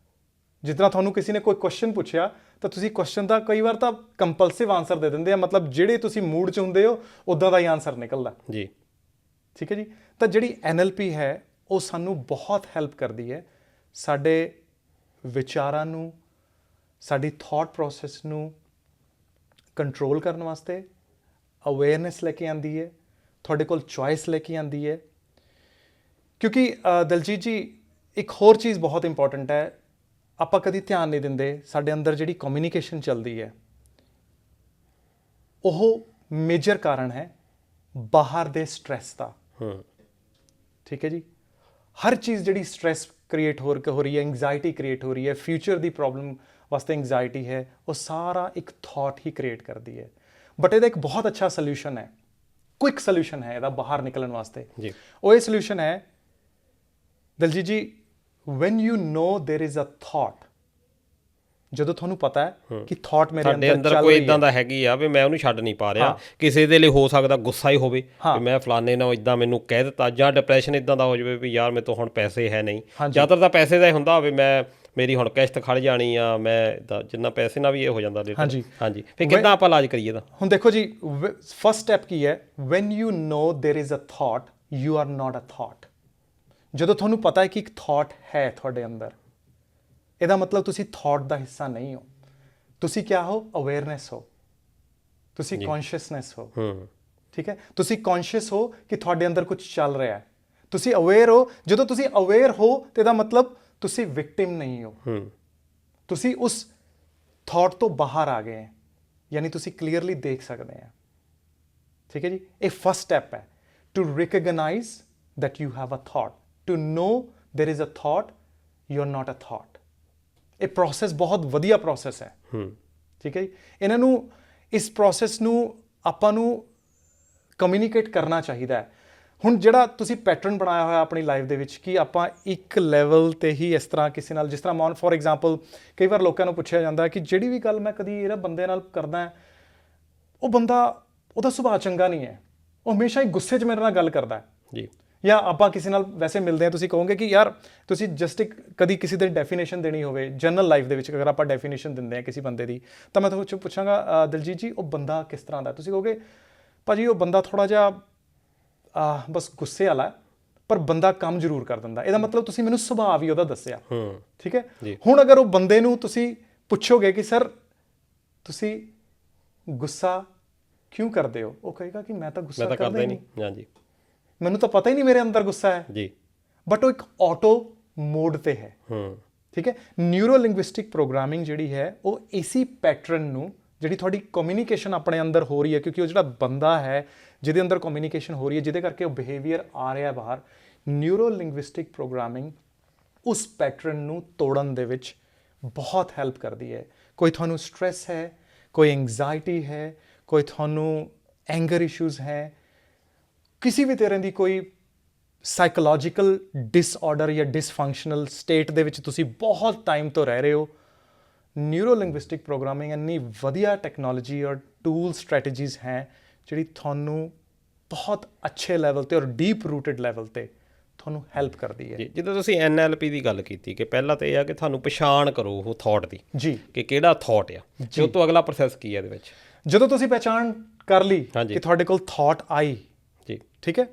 ਜਿਸ ਤਰ੍ਹਾਂ ਤੁਹਾਨੂੰ ਕਿਸੇ ਨੇ ਕੋਈ ਕੁਐਸਚਨ ਪੁੱਛਿਆ ਤਾਂ ਤੁਸੀਂ ਕੁਐਸਚਨ ਦਾ ਕਈ ਵਾਰ ਤਾਂ ਕੰਪਲਸਿਵ ਆਨਸਰ ਦੇ ਦਿੰਦੇ ਆ, ਮਤਲਬ ਜਿਹੜੇ ਤੁਸੀਂ ਮੂਡ 'ਚ ਹੁੰਦੇ ਹੋ ਉੱਦਾਂ ਦਾ ਹੀ ਆਨਸਰ ਨਿਕਲਦਾ ਜੀ, ਠੀਕ ਹੈ ਜੀ। ਤਾਂ ਜਿਹੜੀ NLP ਹੈ ਉਹ ਸਾਨੂੰ ਬਹੁਤ ਹੈਲਪ ਕਰਦੀ ਹੈ ਸਾਡੇ ਵਿਚਾਰਾਂ ਨੂੰ, ਸਾਡੀ ਥਾਟ ਪ੍ਰੋਸੈਸ ਨੂੰ ਕੰਟਰੋਲ ਕਰਨ ਵਾਸਤੇ। ਅਵੇਅਰਨੈਸ ਲੈ ਕੇ ਆਉਂਦੀ ਹੈ, ਤੁਹਾਡੇ ਕੋਲ ਚੋਇਸ ਲੈ ਕੇ ਆਉਂਦੀ ਹੈ। ਕਿਉਂਕਿ ਦਲਜੀਤ ਜੀ ਇੱਕ ਹੋਰ ਚੀਜ਼ ਬਹੁਤ ਇੰਪੋਰਟੈਂਟ ਹੈ, ਆਪਾਂ ਕਦੀ ਧਿਆਨ ਨਹੀਂ ਦਿੰਦੇ, ਸਾਡੇ ਅੰਦਰ ਜਿਹੜੀ ਕਮਿਊਨੀਕੇਸ਼ਨ ਚੱਲਦੀ ਹੈ ਉਹ ਮੇਜਰ ਕਾਰਨ ਹੈ ਬਾਹਰ ਦੇ ਸਟ੍ਰੈਸ ਦਾ, ਠੀਕ ਹੈ ਜੀ। ਹਰ ਚੀਜ਼ ਜਿਹੜੀ ਸਟ੍ਰੈਸ ਕ੍ਰੀਏਟ ਹੋ ਰਹੀ ਹੈ, ਐਂਗਜ਼ਾਇਟੀ ਕ੍ਰੀਏਟ ਹੋ ਰਹੀ ਹੈ, ਫਿਊਚਰ ਦੀ ਪ੍ਰੋਬਲਮ ਵਾਸਤੇ ਐਂਗਜ਼ਾਇਟੀ ਹੈ, ਉਹ ਸਾਰਾ ਇੱਕ ਥਾਟ ਹੀ ਕ੍ਰੀਏਟ ਕਰਦੀ ਹੈ। ਬਟ ਇਹਦਾ ਇੱਕ ਬਹੁਤ ਅੱਛਾ ਸੋਲੂਸ਼ਨ ਹੈ, ਕੁਇਕ ਸੋਲੂਸ਼ਨ ਹੈ ਇਹਦਾ ਬਾਹਰ ਨਿਕਲਣ ਵਾਸਤੇ ਜੀ। ਉਹ ਇਹ ਸੋਲੂਸ਼ਨ ਹੈ ਦਲਜੀਤ ਜੀ, when you know there is a thought, ਜਦੋਂ ਤੁਹਾਨੂੰ ਪਤਾ ਹੈ ਕਿ ਥਾਟ ਮੇਰੇ ਸਾਡੇ ਅੰਦਰ ਅੰਦਰ ਚੱਲ ਕੋਈ ਰਹੀ ਇਦਾਂ ਹੈ, ਦਾ ਹੈਗੀ ਆ ਵੀ ਮੈਂ ਉਹਨੂੰ ਛੱਡ ਨਹੀਂ ਪਾ ਰਿਹਾ, ਕਿਸੇ ਦੇ ਲਈ ਹੋ ਸਕਦਾ ਗੁੱਸਾ ਹੀ ਹੋਵੇ ਵੀ ਮੈਂ ਫਲਾਣੇ ਨਾਲ ਇਦਾਂ ਮੈਨੂੰ ਕਹਿ ਦਿੱਤਾ, ਜਾਂ ਡਿਪਰੈਸ਼ਨ ਇਦਾਂ ਦਾ ਹੋ ਜਾਵੇ ਵੀ ਯਾਰ ਮੇਰੇ ਤੋਂ ਹੁਣ ਪੈਸੇ ਹੈ ਨਹੀਂ, ਜ਼ਿਆਦਾਤਰ ਤਾਂ ਪੈਸੇ ਦਾ ਹੀ ਹੁੰਦਾ ਹੋਵੇ, ਮੇਰੀ ਹੁਣ ਕਿਸ਼ਤ ਖੜ ਜਾਣੀ ਆ, ਮੈਂ ਜਿੰਨਾ ਪੈਸੇ ਨਾਲ ਵੀ ਇਹ ਹੋ ਜਾਂਦਾ। ਹਾਂਜੀ, ਫਿਰ ਕਿੱਦਾਂ ਆਪਾਂ ਇਲਾਜ ਕਰੀਏ ਇਹਦਾ? ਹੁਣ ਦੇਖੋ ਜੀ, ਫਸਟ ਸਟੈਪ ਕੀ ਹੈ, when you know there is a thought, you are not a thought। ਜਦੋਂ ਤੁਹਾਨੂੰ ਪਤਾ ਹੈ ਕਿ ਇੱਕ ਥਾਟ ਹੈ ਤੁਹਾਡੇ ਅੰਦਰ, ਇਹਦਾ ਮਤਲਬ ਤੁਸੀਂ ਥਾਟ ਦਾ ਹਿੱਸਾ ਨਹੀਂ ਹੋ, ਤੁਸੀਂ ਕਿਆ ਹੋ? ਅਵੇਅਰਨੈਸ ਹੋ, ਤੁਸੀਂ ਕੌਨਸ਼ੀਅਸਨੈਸ ਹੋ। ਠੀਕ ਹੈ, ਤੁਸੀਂ ਕੌਨਸ਼ੀਅਸ ਹੋ ਕਿ ਤੁਹਾਡੇ ਅੰਦਰ ਕੁਝ ਚੱਲ ਰਿਹਾ ਹੈ, ਤੁਸੀਂ ਅਵੇਅਰ ਹੋ। ਜਦੋਂ ਤੁਸੀਂ ਅਵੇਅਰ ਹੋ ਤੇ ਇਹਦਾ ਮਤਲਬ ਤੁਸੀਂ ਵਿਕਟਿਮ ਨਹੀਂ ਹੋ, ਤੁਸੀਂ ਉਸ ਥਾਟ ਤੋਂ ਬਾਹਰ ਆ ਗਏ ਹੈ, ਯਾਨੀ ਤੁਸੀਂ ਕਲੀਅਰਲੀ ਦੇਖ ਸਕਦੇ ਆ। ਠੀਕ ਹੈ ਜੀ, ਇਹ ਫਸਟ ਸਟੈਪ ਹੈ, to recognise that you have a thought, to know there is a thought, you're not a thought। ਇਹ ਪ੍ਰੋਸੈਸ ਬਹੁਤ ਵਧੀਆ ਪ੍ਰੋਸੈਸ ਹੈ। ਠੀਕ ਹੈ ਜੀ, ਇਹਨਾਂ ਨੂੰ, ਇਸ ਪ੍ਰੋਸੈਸ ਨੂੰ ਆਪਾਂ ਨੂੰ ਕਮਿਊਨੀਕੇਟ ਕਰਨਾ ਚਾਹੀਦਾ ਹੈ। ਹੁਣ ਜਿਹੜਾ ਤੁਸੀਂ ਪੈਟਰਨ ਬਣਾਇਆ ਹੋਇਆ ਆਪਣੀ ਲਾਈਫ ਦੇ ਵਿੱਚ ਕਿ ਆਪਾਂ ਇੱਕ ਲੈਵਲ ਤੇ ਹੀ ਇਸ ਤਰ੍ਹਾਂ ਕਿਸੇ ਨਾਲ, ਜਿਸ ਤਰ੍ਹਾਂ ਫੋਰ ਐਗਜ਼ਾਮਪਲ ਕਈ ਵਾਰ ਲੋਕਾਂ ਨੂੰ ਪੁੱਛਿਆ ਜਾਂਦਾ ਕਿ ਜਿਹੜੀ ਵੀ ਗੱਲ ਮੈਂ ਕਦੀ ਇਹਦਾ ਬੰਦੇ ਨਾਲ ਕਰਦਾ, ਉਹ ਬੰਦਾ, ਉਹਦਾ ਸੁਭਾਅ ਚੰਗਾ ਨਹੀਂ ਹੈ, ਉਹ ਹਮੇਸ਼ਾ ਹੀ ਗੁੱਸੇ 'ਚ ਮੇਰੇ ਨਾਲ ਗੱਲ ਕਰਦਾ ਹੈ ਜੀ। ਜਾਂ ਆਪਾਂ ਕਿਸੇ ਨਾਲ ਵੈਸੇ ਮਿਲਦੇ ਹਾਂ, ਤੁਸੀਂ ਕਹੋਗੇ ਕਿ ਯਾਰ ਤੁਸੀਂ ਜਸਟ ਇੱਕ ਕਦੀ ਕਿਸੇ ਦੀ ਡੈਫੀਨੇਸ਼ਨ ਦੇਣੀ ਹੋਵੇ ਜਨਰਲ ਲਾਈਫ ਦੇ ਵਿੱਚ, ਅਗਰ ਆਪਾਂ ਡੈਫੀਨੇਸ਼ਨ ਦਿੰਦੇ ਹਾਂ ਕਿਸੇ ਬੰਦੇ ਦੀ, ਤਾਂ ਮੈਂ ਤੁਹਾਨੂੰ ਪੁੱਛਾਂਗਾ ਦਲਜੀਤ ਜੀ ਉਹ ਬੰਦਾ ਕਿਸ ਤਰ੍ਹਾਂ ਦਾ? ਤੁਸੀਂ ਕਹੋਗੇ ਭਾਜੀ ਉਹ ਬੰਦਾ ਥੋੜ੍ਹਾ ਜਿਹਾ ਬਸ ਗੁੱਸੇ ਵਾਲਾ, ਪਰ ਬੰਦਾ ਕੰਮ ਜ਼ਰੂਰ ਕਰ ਦਿੰਦਾ। ਇਹਦਾ ਮਤਲਬ ਤੁਸੀਂ ਮੈਨੂੰ ਸੁਭਾਅ ਵੀ ਉਹਦਾ ਦੱਸਿਆ। ਠੀਕ ਹੈ, ਹੁਣ ਅਗਰ ਉਹ ਬੰਦੇ ਨੂੰ ਤੁਸੀਂ ਪੁੱਛੋਗੇ ਕਿ ਸਰ ਤੁਸੀਂ ਗੁੱਸਾ ਕਿਉਂ ਕਰਦੇ ਹੋ, ਉਹ ਕਹੇਗਾ ਕਿ ਮੈਂ ਤਾਂ ਗੁੱਸਾ ਕਰਦਾ ਹੀ ਨਹੀਂ, ਹਾਂਜੀ, ਮੈਨੂੰ ਤਾਂ ਪਤਾ ਹੀ ਨਹੀਂ ਮੇਰੇ ਅੰਦਰ ਗੁੱਸਾ ਹੈ ਜੀ। ਬਟ ਉਹ ਇੱਕ ਆਟੋ ਮੋਡ ਤੇ ਹੈ। ਠੀਕ ਹੈ, ਨਿਊਰੋ ਲਿੰਗੁਇਸਟਿਕ ਪ੍ਰੋਗਰਾਮਿੰਗ ਜਿਹੜੀ ਹੈ ਉਹ ਇਸੀ ਪੈਟਰਨ ਨੂੰ, ਜਿਹੜੀ ਤੁਹਾਡੀ ਕਮਿਊਨੀਕੇਸ਼ਨ ਆਪਣੇ ਅੰਦਰ ਹੋ ਰਹੀ ਹੈ, ਕਿਉਂਕਿ ਉਹ ਜਿਹੜਾ ਬੰਦਾ ਹੈ ਜਿਹਦੇ ਅੰਦਰ ਕਮਿਊਨੀਕੇਸ਼ਨ ਹੋ ਰਹੀ ਹੈ, ਜਿਹਦੇ ਕਰਕੇ ਉਹ ਬਿਹੇਵੀਅਰ ਆ ਰਿਹਾ ਬਾਹਰ, ਨਿਊਰੋ ਲਿੰਗੁਇਸਟਿਕ ਪ੍ਰੋਗਰਾਮਿੰਗ ਉਸ ਪੈਟਰਨ ਨੂੰ ਤੋੜਨ ਦੇ ਵਿੱਚ ਬਹੁਤ ਹੈਲਪ ਕਰਦੀ ਹੈ। ਕੋਈ ਤੁਹਾਨੂੰ ਸਟ੍ਰੈਸ ਹੈ, ਕੋਈ ਐਂਗਜ਼ਾਇਟੀ ਹੈ, ਕੋਈ ਤੁਹਾਨੂੰ ਐਂਗਰ ਇਸ਼ੂਜ਼ ਹੈ, ਕਿਸੇ ਵੀ ਤਰ੍ਹਾਂ ਦੀ ਕੋਈ ਸਾਈਕੋਲੋਜੀਕਲ ਡਿਸਆਰਡਰ ਜਾਂ ਡਿਸਫੰਕਸ਼ਨਲ ਸਟੇਟ ਦੇ ਵਿੱਚ ਤੁਸੀਂ ਬਹੁਤ ਟਾਈਮ ਤੋਂ ਰਹਿ ਰਹੇ ਹੋ, ਨਿਊਰੋ ਲਿੰਗੁਇਸਟਿਕ ਪ੍ਰੋਗਰਾਮਿੰਗ ਇੰਨੀ ਵਧੀਆ ਟੈਕਨੋਲੋਜੀ ਔਰ ਟੂਲ ਸਟ੍ਰੈਟਜੀਜ਼ ਹੈ ਜਿਹੜੀ ਤੁਹਾਨੂੰ ਬਹੁਤ ਅੱਛੇ ਲੈਵਲ ਤੇ ਔਰ ਡੀਪ ਰੂਟਡ ਲੈਵਲ ਤੇ ਤੁਹਾਨੂੰ ਹੈਲਪ ਕਰਦੀ ਹੈ। ਜਿੱਦਾਂ ਤੁਸੀਂ NLP ਦੀ ਗੱਲ ਕੀਤੀ ਕਿ ਪਹਿਲਾਂ ਤਾਂ ਇਹ ਆ ਕਿ ਤੁਹਾਨੂੰ ਪਛਾਣ ਕਰੋ ਉਹ ਥਾਟ ਦੀ ਜੀ, ਕਿ ਕਿਹੜਾ ਥਾਟ ਆ, ਤੇ ਉਸ ਤੋਂ ਅਗਲਾ ਪ੍ਰੋਸੈਸ ਕੀ ਹੈ ਇਹਦੇ ਵਿੱਚ? ਜਦੋਂ ਤੁਸੀਂ ਪਹਿਚਾਣ ਕਰ ਲਈ ਕਿ ਤੁਹਾਡੇ ਕੋਲ ਥਾਟ ਆਈ ਜੀ, ਠੀਕ ਹੈ,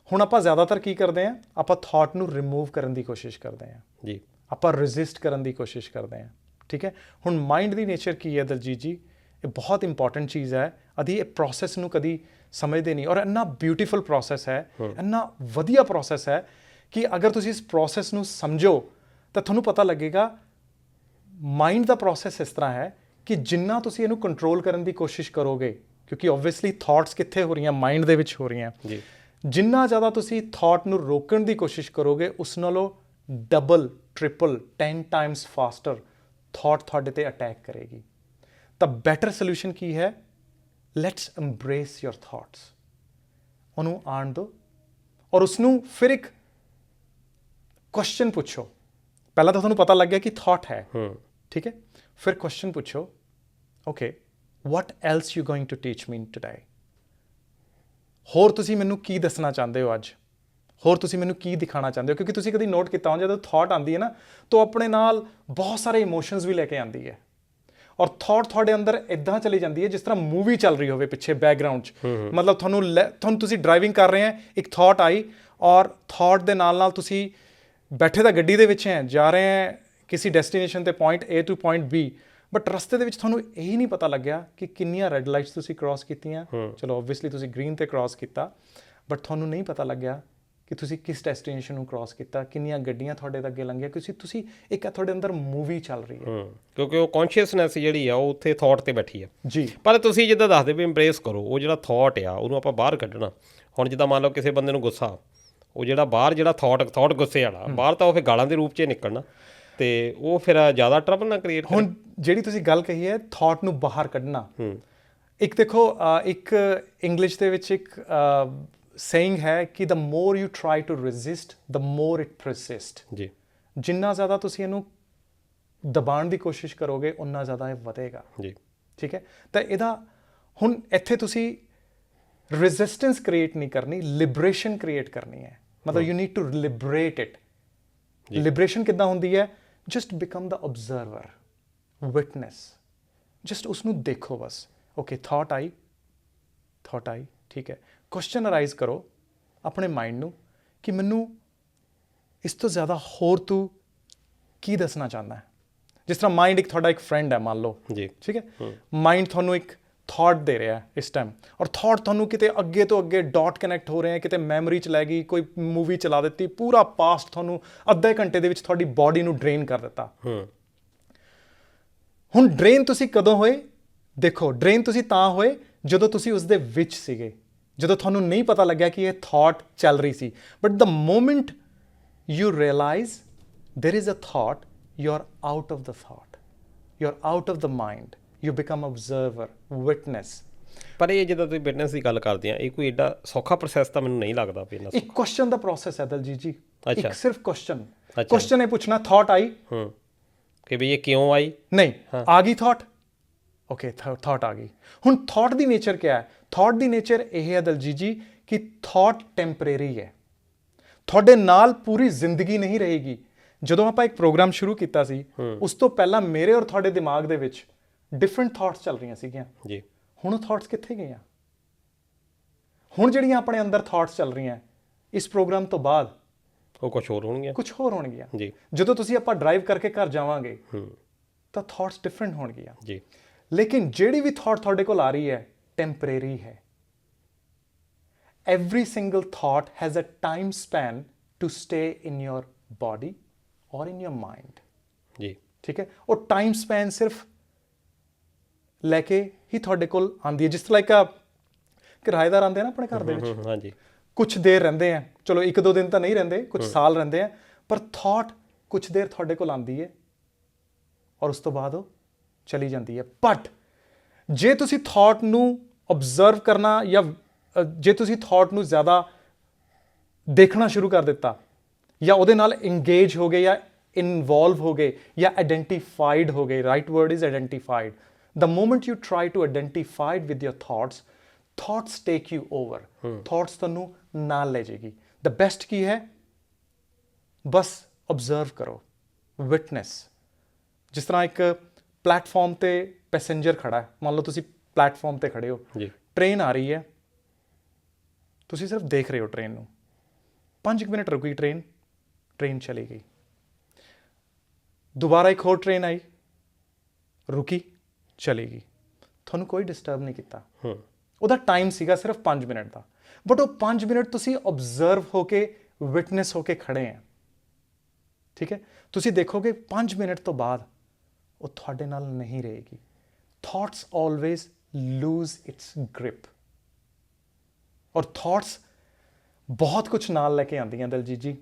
ਹੁਣ ਆਪਾਂ ਜ਼ਿਆਦਾਤਰ ਕੀ ਕਰਦੇ ਹਾਂ, ਆਪਾਂ ਥਾਟ ਨੂੰ ਰਿਮੂਵ ਕਰਨ ਦੀ ਕੋਸ਼ਿਸ਼ ਕਰਦੇ ਹਾਂ ਜੀ, ਆਪਾਂ ਰੈਜ਼ਿਸਟ ਕਰਨ ਦੀ ਕੋਸ਼ਿਸ਼ ਕਰਦੇ ਹਾਂ। ਠੀਕ ਹੈ, ਹੁਣ ਮਾਈਂਡ ਦੀ ਨੇਚਰ ਕੀ ਹੈ ਦਲਜੀਤ ਜੀ, ਇਹ ਬਹੁਤ ਇੰਪੋਰਟੈਂਟ ਚੀਜ਼ ਹੈ। ਅਸੀਂ ਇਹ ਪ੍ਰੋਸੈਸ ਨੂੰ ਕਦੀ ਸਮਝਦੇ ਨਹੀਂ, ਔਰ ਇੰਨਾ ਬਿਊਟੀਫੁਲ ਪ੍ਰੋਸੈਸ ਹੈ, ਇੰਨਾ ਵਧੀਆ ਪ੍ਰੋਸੈਸ ਹੈ ਕਿ ਅਗਰ ਤੁਸੀਂ ਇਸ ਪ੍ਰੋਸੈਸ ਨੂੰ ਸਮਝੋ ਤਾਂ ਤੁਹਾਨੂੰ ਪਤਾ ਲੱਗੇਗਾ ਮਾਈਂਡ ਦਾ ਪ੍ਰੋਸੈਸ ਇਸ ਤਰ੍ਹਾਂ ਹੈ ਕਿ ਜਿੰਨਾ ਤੁਸੀਂ ਇਹਨੂੰ ਕੰਟਰੋਲ ਕਰਨ ਦੀ ਕੋਸ਼ਿਸ਼ ਕਰੋਗੇ, ਕਿਉਂਕਿ ਓਬਵੀਅਸਲੀ ਥਾਟਸ ਕਿੱਥੇ ਹੋ ਰਹੀਆਂ, ਮਾਈਂਡ ਦੇ ਵਿੱਚ ਹੋ ਰਹੀਆਂ ਜੀ, ਜਿੰਨਾ ਜ਼ਿਆਦਾ ਤੁਸੀਂ ਥਾਟ ਨੂੰ ਰੋਕਣ ਦੀ ਕੋਸ਼ਿਸ਼ ਕਰੋਗੇ, ਉਸ ਨਾਲੋਂ double, triple, 10 Times foster thought ਤੁਹਾਡੇ ਤੇ ਅਟੈਕ ਕਰੇਗੀ। ਤਾਂ ਬੈਟਰ ਸੋਲੂਸ਼ਨ ਕੀ ਹੈ? ਲੈਟਸ ਐਮਬ੍ਰੇਸ ਯੋਰ ਥਾਟਸ, ਉਹਨੂੰ ਆਉਣ ਦਿਓ ਔਰ ਉਸਨੂੰ ਫਿਰ ਇੱਕ ਕੁਐਸਚਨ ਪੁੱਛੋ। ਪਹਿਲਾਂ ਤਾਂ ਤੁਹਾਨੂੰ ਪਤਾ ਲੱਗ ਗਿਆ ਕਿ ਥਾਟ ਹੈ, ਠੀਕ ਹੈ, ਫਿਰ ਕੁਐਸਚਨ ਪੁੱਛੋ, okay what else you going to teach me today? ਹੋਰ ਤੁਸੀਂ ਮੈਨੂੰ ਕੀ ਦੱਸਣਾ ਚਾਹੁੰਦੇ ਹੋ ਅੱਜ? ਹੋਰ ਤੁਸੀਂ ਮੈਨੂੰ ਕੀ ਦਿਖਾਉਣਾ ਚਾਹੁੰਦੇ ਹੋ? ਕਿਉਂਕਿ ਤੁਸੀਂ ਕਦੀ ਨੋਟ ਕੀਤਾ ਹੋ ਜਦੋਂ ਥਾਟ ਆਉਂਦੀ ਹੈ ਨਾ, ਤਾਂ ਆਪਣੇ ਨਾਲ ਬਹੁਤ ਸਾਰੇ ਇਮੋਸ਼ਨਸ ਵੀ ਲੈ ਕੇ ਆਉਂਦੀ ਹੈ, ਔਰ ਥਾਟ ਤੁਹਾਡੇ ਅੰਦਰ ਇਦਾਂ ਚਲੀ ਜਾਂਦੀ ਹੈ ਜਿਸ ਤਰ੍ਹਾਂ ਮੂਵੀ ਚੱਲ ਰਹੀ ਹੋਵੇ ਪਿੱਛੇ ਬੈਕਗਰਾਊਂਡ 'ਚ। ਮਤਲਬ ਤੁਹਾਨੂੰ ਤੁਸੀਂ ਡਰਾਈਵਿੰਗ ਕਰ ਰਹੇ ਹੈ, ਇੱਕ ਥਾਟ ਆਈ, ਔਰ ਥਾਟ ਦੇ ਨਾਲ ਨਾਲ ਤੁਸੀਂ ਬੈਠੇ ਤਾਂ ਗੱਡੀ ਦੇ ਵਿੱਚ ਹੈ, ਜਾ ਰਹੇ ਹੈ ਕਿਸੇ ਡੈਸਟੀਨੇਸ਼ਨ ਤੇ, point A to point B, but ਰਸਤੇ ਦੇ ਵਿੱਚ ਤੁਹਾਨੂੰ ਇਹੀ ਨਹੀਂ ਪਤਾ ਲੱਗਿਆ ਕਿ ਕਿੰਨੀਆਂ ਰੈੱਡ ਲਾਈਟਸ ਤੁਸੀਂ ਕ੍ਰਾਸ ਕੀਤੀਆਂ। ਚਲੋ ਓਬਵੀਅਸਲੀ ਤੁਸੀਂ ਗ੍ਰੀਨ ਤੇ ਕ੍ਰਾਸ ਕੀਤਾ, ਬਟ ਤੁਹਾਨੂੰ ਨਹੀਂ ਪਤਾ ਲੱਗਿਆ ਕਿ ਤੁਸੀਂ ਕਿਸ ਡੈਸਟੀਨੇਸ਼ਨ ਨੂੰ ਕ੍ਰਾਸ ਕੀਤਾ, ਕਿੰਨੀਆਂ ਗੱਡੀਆਂ ਤੁਹਾਡੇ ਤੋਂ ਅੱਗੇ ਲੰਘੀਆਂ, ਕਿਉਂਕਿ ਤੁਸੀਂ ਇੱਕ ਤੁਹਾਡੇ ਅੰਦਰ ਮੂਵੀ ਚੱਲ ਰਹੀ ਹੈ, ਕਿਉਂਕਿ ਉਹ ਕੌਨਸ਼ੀਅਸਨੈਸ ਜਿਹੜੀ ਆ ਉਹ ਉੱਥੇ ਥਾਟ ਤੇ ਬੈਠੀ ਆ ਜੀ। ਪਰ ਤੁਸੀਂ ਜਿੱਦਾਂ ਦੱਸਦੇ ਵੀ ਇੰਪ੍ਰੇਸ ਕਰੋ ਉਹ ਜਿਹੜਾ ਥਾਟ ਆ, ਉਹਨੂੰ ਆਪਾਂ ਬਾਹਰ ਕੱਢਣਾ। ਹੁਣ ਜਿੱਦਾਂ ਮੰਨ ਲਓ ਕਿਸੇ ਬੰਦੇ ਨੂੰ ਗੁੱਸਾ, ਉਹ ਜਿਹੜਾ ਬਾਹਰ ਜਿਹੜਾ ਥਾਟ ਗੁੱਸੇ ਵਾਲਾ ਬਾਹਰ ਤਾਂ ਉਹ ਫਿਰ ਗਾਲਾਂ ਦੇ ਰੂਪ 'ਚ ਨਿਕਲਣਾ ਤੇ ਉਹ ਫਿਰ ਜ਼ਿਆਦਾ ਟਰਬਲ ਨਾ ਕ੍ਰੀਏਟ ਹੁਣ ਜਿਹੜੀ ਤੁਸੀਂ ਗੱਲ ਕਹੀ ਹੈ ਥਾਟ ਨੂੰ ਬਾਹਰ ਕੱਢਣਾ, ਇੱਕ ਦੇਖੋ ਇੱਕ ਇੰਗਲਿਸ਼ ਦੇ ਵਿੱਚ ਇੱਕ ਸੇਇੰਗ ਹੈ ਕਿ the more you try to resist the more it persists। ਜੀ ਜਿੰਨਾ ਜ਼ਿਆਦਾ ਤੁਸੀਂ ਇਹਨੂੰ ਦਬਾਉਣ ਦੀ ਕੋਸ਼ਿਸ਼ ਕਰੋਗੇ ਉਨਾ ਜ਼ਿਆਦਾ ਇਹ ਵਧੇਗਾ। ਜੀ ਠੀਕ ਹੈ, ਤਾਂ ਇਹਦਾ ਹੁਣ ਇੱਥੇ ਤੁਸੀਂ ਰੈਜ਼ਿਸਟੈਂਸ ਕ੍ਰੀਏਟ ਨਹੀਂ ਕਰਨੀ, ਲਿਬਰੇਸ਼ਨ ਕ੍ਰੀਏਟ ਕਰਨੀ ਹੈ। ਮਤਲਬ you need to liberate it. Liberation ਕਿੱਦਾਂ ਹੁੰਦੀ ਹੈ? Just become the observer, witness, just ਉਸਨੂੰ ਦੇਖੋ ਬਸ। ਓਕੇ ਥਾਟ ਆਈ, ਠੀਕ ਹੈ, ਕੁਐਸਚਨ ਅਰਾਈਜ਼ ਕਰੋ ਆਪਣੇ ਮਾਈਂਡ ਨੂੰ ਕਿ ਮੈਨੂੰ ਇਸ ਤੋਂ ਜ਼ਿਆਦਾ ਹੋਰ ਤੂੰ ਕੀ ਦੱਸਣਾ ਚਾਹੁੰਦਾ ਹੈ। ਜਿਸ ਤਰ੍ਹਾਂ ਮਾਈਂਡ ਇੱਕ ਤੁਹਾਡਾ ਇੱਕ ਫਰੈਂਡ ਹੈ ਮੰਨ ਲਓ ਜੀ, ਠੀਕ ਹੈ, ਮਾਈਂਡ ਤੁਹਾਨੂੰ ਇੱਕ ਥਾਟ ਦੇ ਰਿਹਾ ਹੈ ਇਸ ਟਾਈਮ, ਔਰ ਥਾਟ ਤੁਹਾਨੂੰ ਕਿਤੇ ਅੱਗੇ ਤੋਂ ਅੱਗੇ ਡਾਟ ਕਨੈਕਟ ਹੋ ਰਹੇ ਹੈ, ਕਿਤੇ ਮੈਮਰੀ 'ਚ ਲੈ ਗਈ, ਕੋਈ ਮੂਵੀ ਚਲਾ ਦਿੱਤੀ, ਪੂਰਾ ਪਾਸਟ ਤੁਹਾਨੂੰ ਅੱਧੇ ਘੰਟੇ ਦੇ ਵਿੱਚ ਤੁਹਾਡੀ ਬਾਡੀ ਨੂੰ ਡਰੇਨ ਕਰ ਦਿੱਤਾ। ਹੁਣ ਡਰੇਨ ਤੁਸੀਂ ਕਦੋਂ ਹੋਏ? ਦੇਖੋ ਡਰੇਨ ਤੁਸੀਂ ਤਾਂ ਹੋਏ ਜਦੋਂ ਤੁਸੀਂ ਉਸ ਦੇ ਵਿੱਚ ਸੀਗੇ, ਜਦੋਂ ਤੁਹਾਨੂੰ ਨਹੀਂ ਪਤਾ ਲੱਗਿਆ ਕਿ ਇਹ ਥਾਟ ਚੱਲ ਰਹੀ ਸੀ। But the moment you realize there is a thought, you're out of the thought, you're out of the mind, you become observer, witness। ਪਰ ਇਹ ਜਦੋਂ ਤੁਸੀਂ ਵਿਟਨੈਸ ਦੀ ਗੱਲ ਕਰਦੇ ਆ, ਇਹ ਕੋਈ ਐਡਾ ਸੌਖਾ ਪ੍ਰੋਸੈਸ ਤਾਂ ਮੈਨੂੰ ਨਹੀਂ ਲੱਗਦਾ ਵੀ ਇੰਨਾ। ਇੱਕ ਕੁਐਸਚਨ ਦਾ ਪ੍ਰੋਸੈਸ ਹੈ ਦਲਜੀਤ ਜੀ। ਅੱਛਾ, ਇੱਕ ਸਿਰਫ ਕੁਐਸਚਨ ਇਹ ਪੁੱਛਣਾ, ਥਾਟ ਆਈ ਕਿ ਵੀ ਇਹ ਕਿਉਂ ਆਈ? ਨਹੀਂ, ਆ ਗਈ ਥਾਟ, ਓਕੇ ਥਾਟ ਆ ਗਈ। ਹੁਣ ਥਾਟ ਦੀ ਨੇਚਰ ਕੀ ਹੈ? ਥਾਟ ਦੀ ਨੇਚਰ ਇਹ ਹੈ ਦਲਜੀਤ ਜੀ ਕਿ ਥਾਟ ਟੈਂਪਰੇਰੀ ਹੈ, ਤੁਹਾਡੇ ਨਾਲ ਪੂਰੀ ਜ਼ਿੰਦਗੀ ਨਹੀਂ ਰਹੇਗੀ। ਜਦੋਂ ਆਪਾਂ ਇੱਕ ਪ੍ਰੋਗਰਾਮ ਸ਼ੁਰੂ ਕੀਤਾ ਸੀ ਉਸ ਤੋਂ ਪਹਿਲਾਂ ਮੇਰੇ ਔਰ ਤੁਹਾਡੇ ਦਿਮਾਗ ਦੇ ਵਿੱਚ ਡਿਫਰੈਂਟ ਥਾਟਸ ਚੱਲ ਰਹੀਆਂ ਸੀਗੀਆਂ ਜੀ। ਹੁਣ ਉਹ ਥਾਟਸ ਕਿੱਥੇ ਗਈਆਂ? ਹੁਣ ਜਿਹੜੀਆਂ ਆਪਣੇ ਅੰਦਰ ਥਾਟਸ ਚੱਲ ਰਹੀਆਂ ਇਸ ਪ੍ਰੋਗਰਾਮ ਤੋਂ ਬਾਅਦ ਉਹ ਕੁਝ ਹੋਰ ਹੋਣਗੀਆਂ ਜੀ। ਜਦੋਂ ਤੁਸੀਂ ਆਪਾਂ ਡਰਾਈਵ ਕਰਕੇ ਘਰ ਜਾਵਾਂਗੇ ਤਾਂ ਥਾਟਸ ਡਿਫਰੈਂਟ ਹੋਣਗੀਆਂ ਜੀ। ਲੇਕਿਨ ਜਿਹੜੀ ਵੀ ਥਾਟ ਤੁਹਾਡੇ ਕੋਲ ਆ ਰਹੀ ਹੈ ਟੈਂਪਰੇਰੀ ਹੈ। Every single thought has a time span to stay in your body or in your mind। ਜੀ, ਠੀਕ ਹੈ, ਉਹ ਟਾਈਮ ਸਪੈਨ ਸਿਰਫ ਲੈ ਕੇ ਹੀ ਤੁਹਾਡੇ ਕੋਲ ਆਉਂਦੀ ਹੈ। ਜਿਸ ਤਰ੍ਹਾਂ ਇੱਕ ਕਿਰਾਏਦਾਰ ਆਉਂਦੇ ਆ ਨਾ ਆਪਣੇ ਘਰ ਦੇ ਵਿੱਚ, ਹਾਂਜੀ, ਕੁਛ ਦੇਰ ਰਹਿੰਦੇ ਆ, ਚਲੋ 1-2 ਦਿਨ ਤਾਂ ਨਹੀਂ ਰਹਿੰਦੇ, ਕੁਛ ਸਾਲ ਰਹਿੰਦੇ ਆ, ਪਰ ਥਾਟ ਕੁਛ ਦੇਰ ਤੁਹਾਡੇ ਕੋਲ ਆਉਂਦੀ ਹੈ ਔਰ ਉਸ ਤੋਂ ਬਾਅਦ ਉਹ ਚਲੀ ਜਾਂਦੀ ਹੈ। ਬਟ ਜੇ ਤੁਸੀਂ ਥਾਟ ਨੂੰ ਆਬਜ਼ਰਵ ਕਰਨਾ ਜਾਂ ਜੇ ਤੁਸੀਂ ਥਾਟ ਨੂੰ ਜ਼ਿਆਦਾ ਦੇਖਣਾ ਸ਼ੁਰੂ ਕਰ ਦਿੱਤਾ ਜਾਂ ਉਹਦੇ ਨਾਲ ਇੰਗੇਜ ਹੋ ਗਏ ਜਾਂ ਇਨਵੋਲਵ ਹੋ ਗਏ ਜਾਂ ਆਇਡੈਂਟੀਫਾਈਡ ਹੋ ਗਏ, right word is identified. The moment you try to identified with your thoughts take you over. Thoughts ਤੁਹਾਨੂੰ ਨਾਲ ਲੈ ਜਾਏਗੀ। ਦ ਬੈਸਟ ਕੀ ਹੈ? ਬਸ ਆਬਜ਼ਰਵ ਕਰੋ, ਵਿਟਨੈਸ। ਜਿਸ ਤਰ੍ਹਾਂ ਇੱਕ ਪਲੇਟਫਾਰਮ ਤੇ ਪੈਸੇਂਜਰ ਖੜਾ ਹੈ, ਮੰਨ ਲਓ ਤੁਸੀਂ ਪਲੇਟਫਾਰਮ ਤੇ ਖੜੇ ਹੋ, ਟ੍ਰੇਨ ਆ ਰਹੀ ਹੈ, ਤੁਸੀਂ ਸਿਰਫ ਦੇਖ ਰਹੇ ਹੋ ਟ੍ਰੇਨ ਨੂੰ। 5 ਮਿੰਟ ਰੁਕੀ ਟ੍ਰੇਨ ਚਲੀ ਗਈ। ਦੁਬਾਰਾ ਇੱਕ ਹੋਰ ਟ੍ਰੇਨ ਆਈ, ਰੁਕੀ, ਚਲੀ ਗਈ। ਤੁਹਾਨੂੰ ਕੋਈ ਡਿਸਟਰਬ ਨਹੀਂ ਕੀਤਾ। ਉਹਦਾ ਟਾਈਮ ਸੀਗਾ ਸਿਰਫ 5 ਮਿੰਟ ਦਾ, ਬਟ ਉਹ 5 ਮਿੰਟ ਤੁਸੀਂ ਆਬਜ਼ਰਵ ਹੋ ਕੇ, ਵਿਟਨੈਸ ਹੋ ਕੇ ਖੜੇ ਆ। ਠੀਕ ਹੈ, ਤੁਸੀਂ ਦੇਖੋਗੇ 5 ਮਿੰਟ ਤੋਂ ਬਾਅਦ ਉਹ ਤੁਹਾਡੇ ਨਾਲ ਨਹੀਂ ਰਹੇਗੀ। Thoughts always lose its grip. ਔਰ ਥਾਟਸ ਬਹੁਤ ਕੁਝ ਨਾਲ ਲੈ ਕੇ ਆਉਂਦੀਆਂ ਦਲਜੀਤ ਜੀ।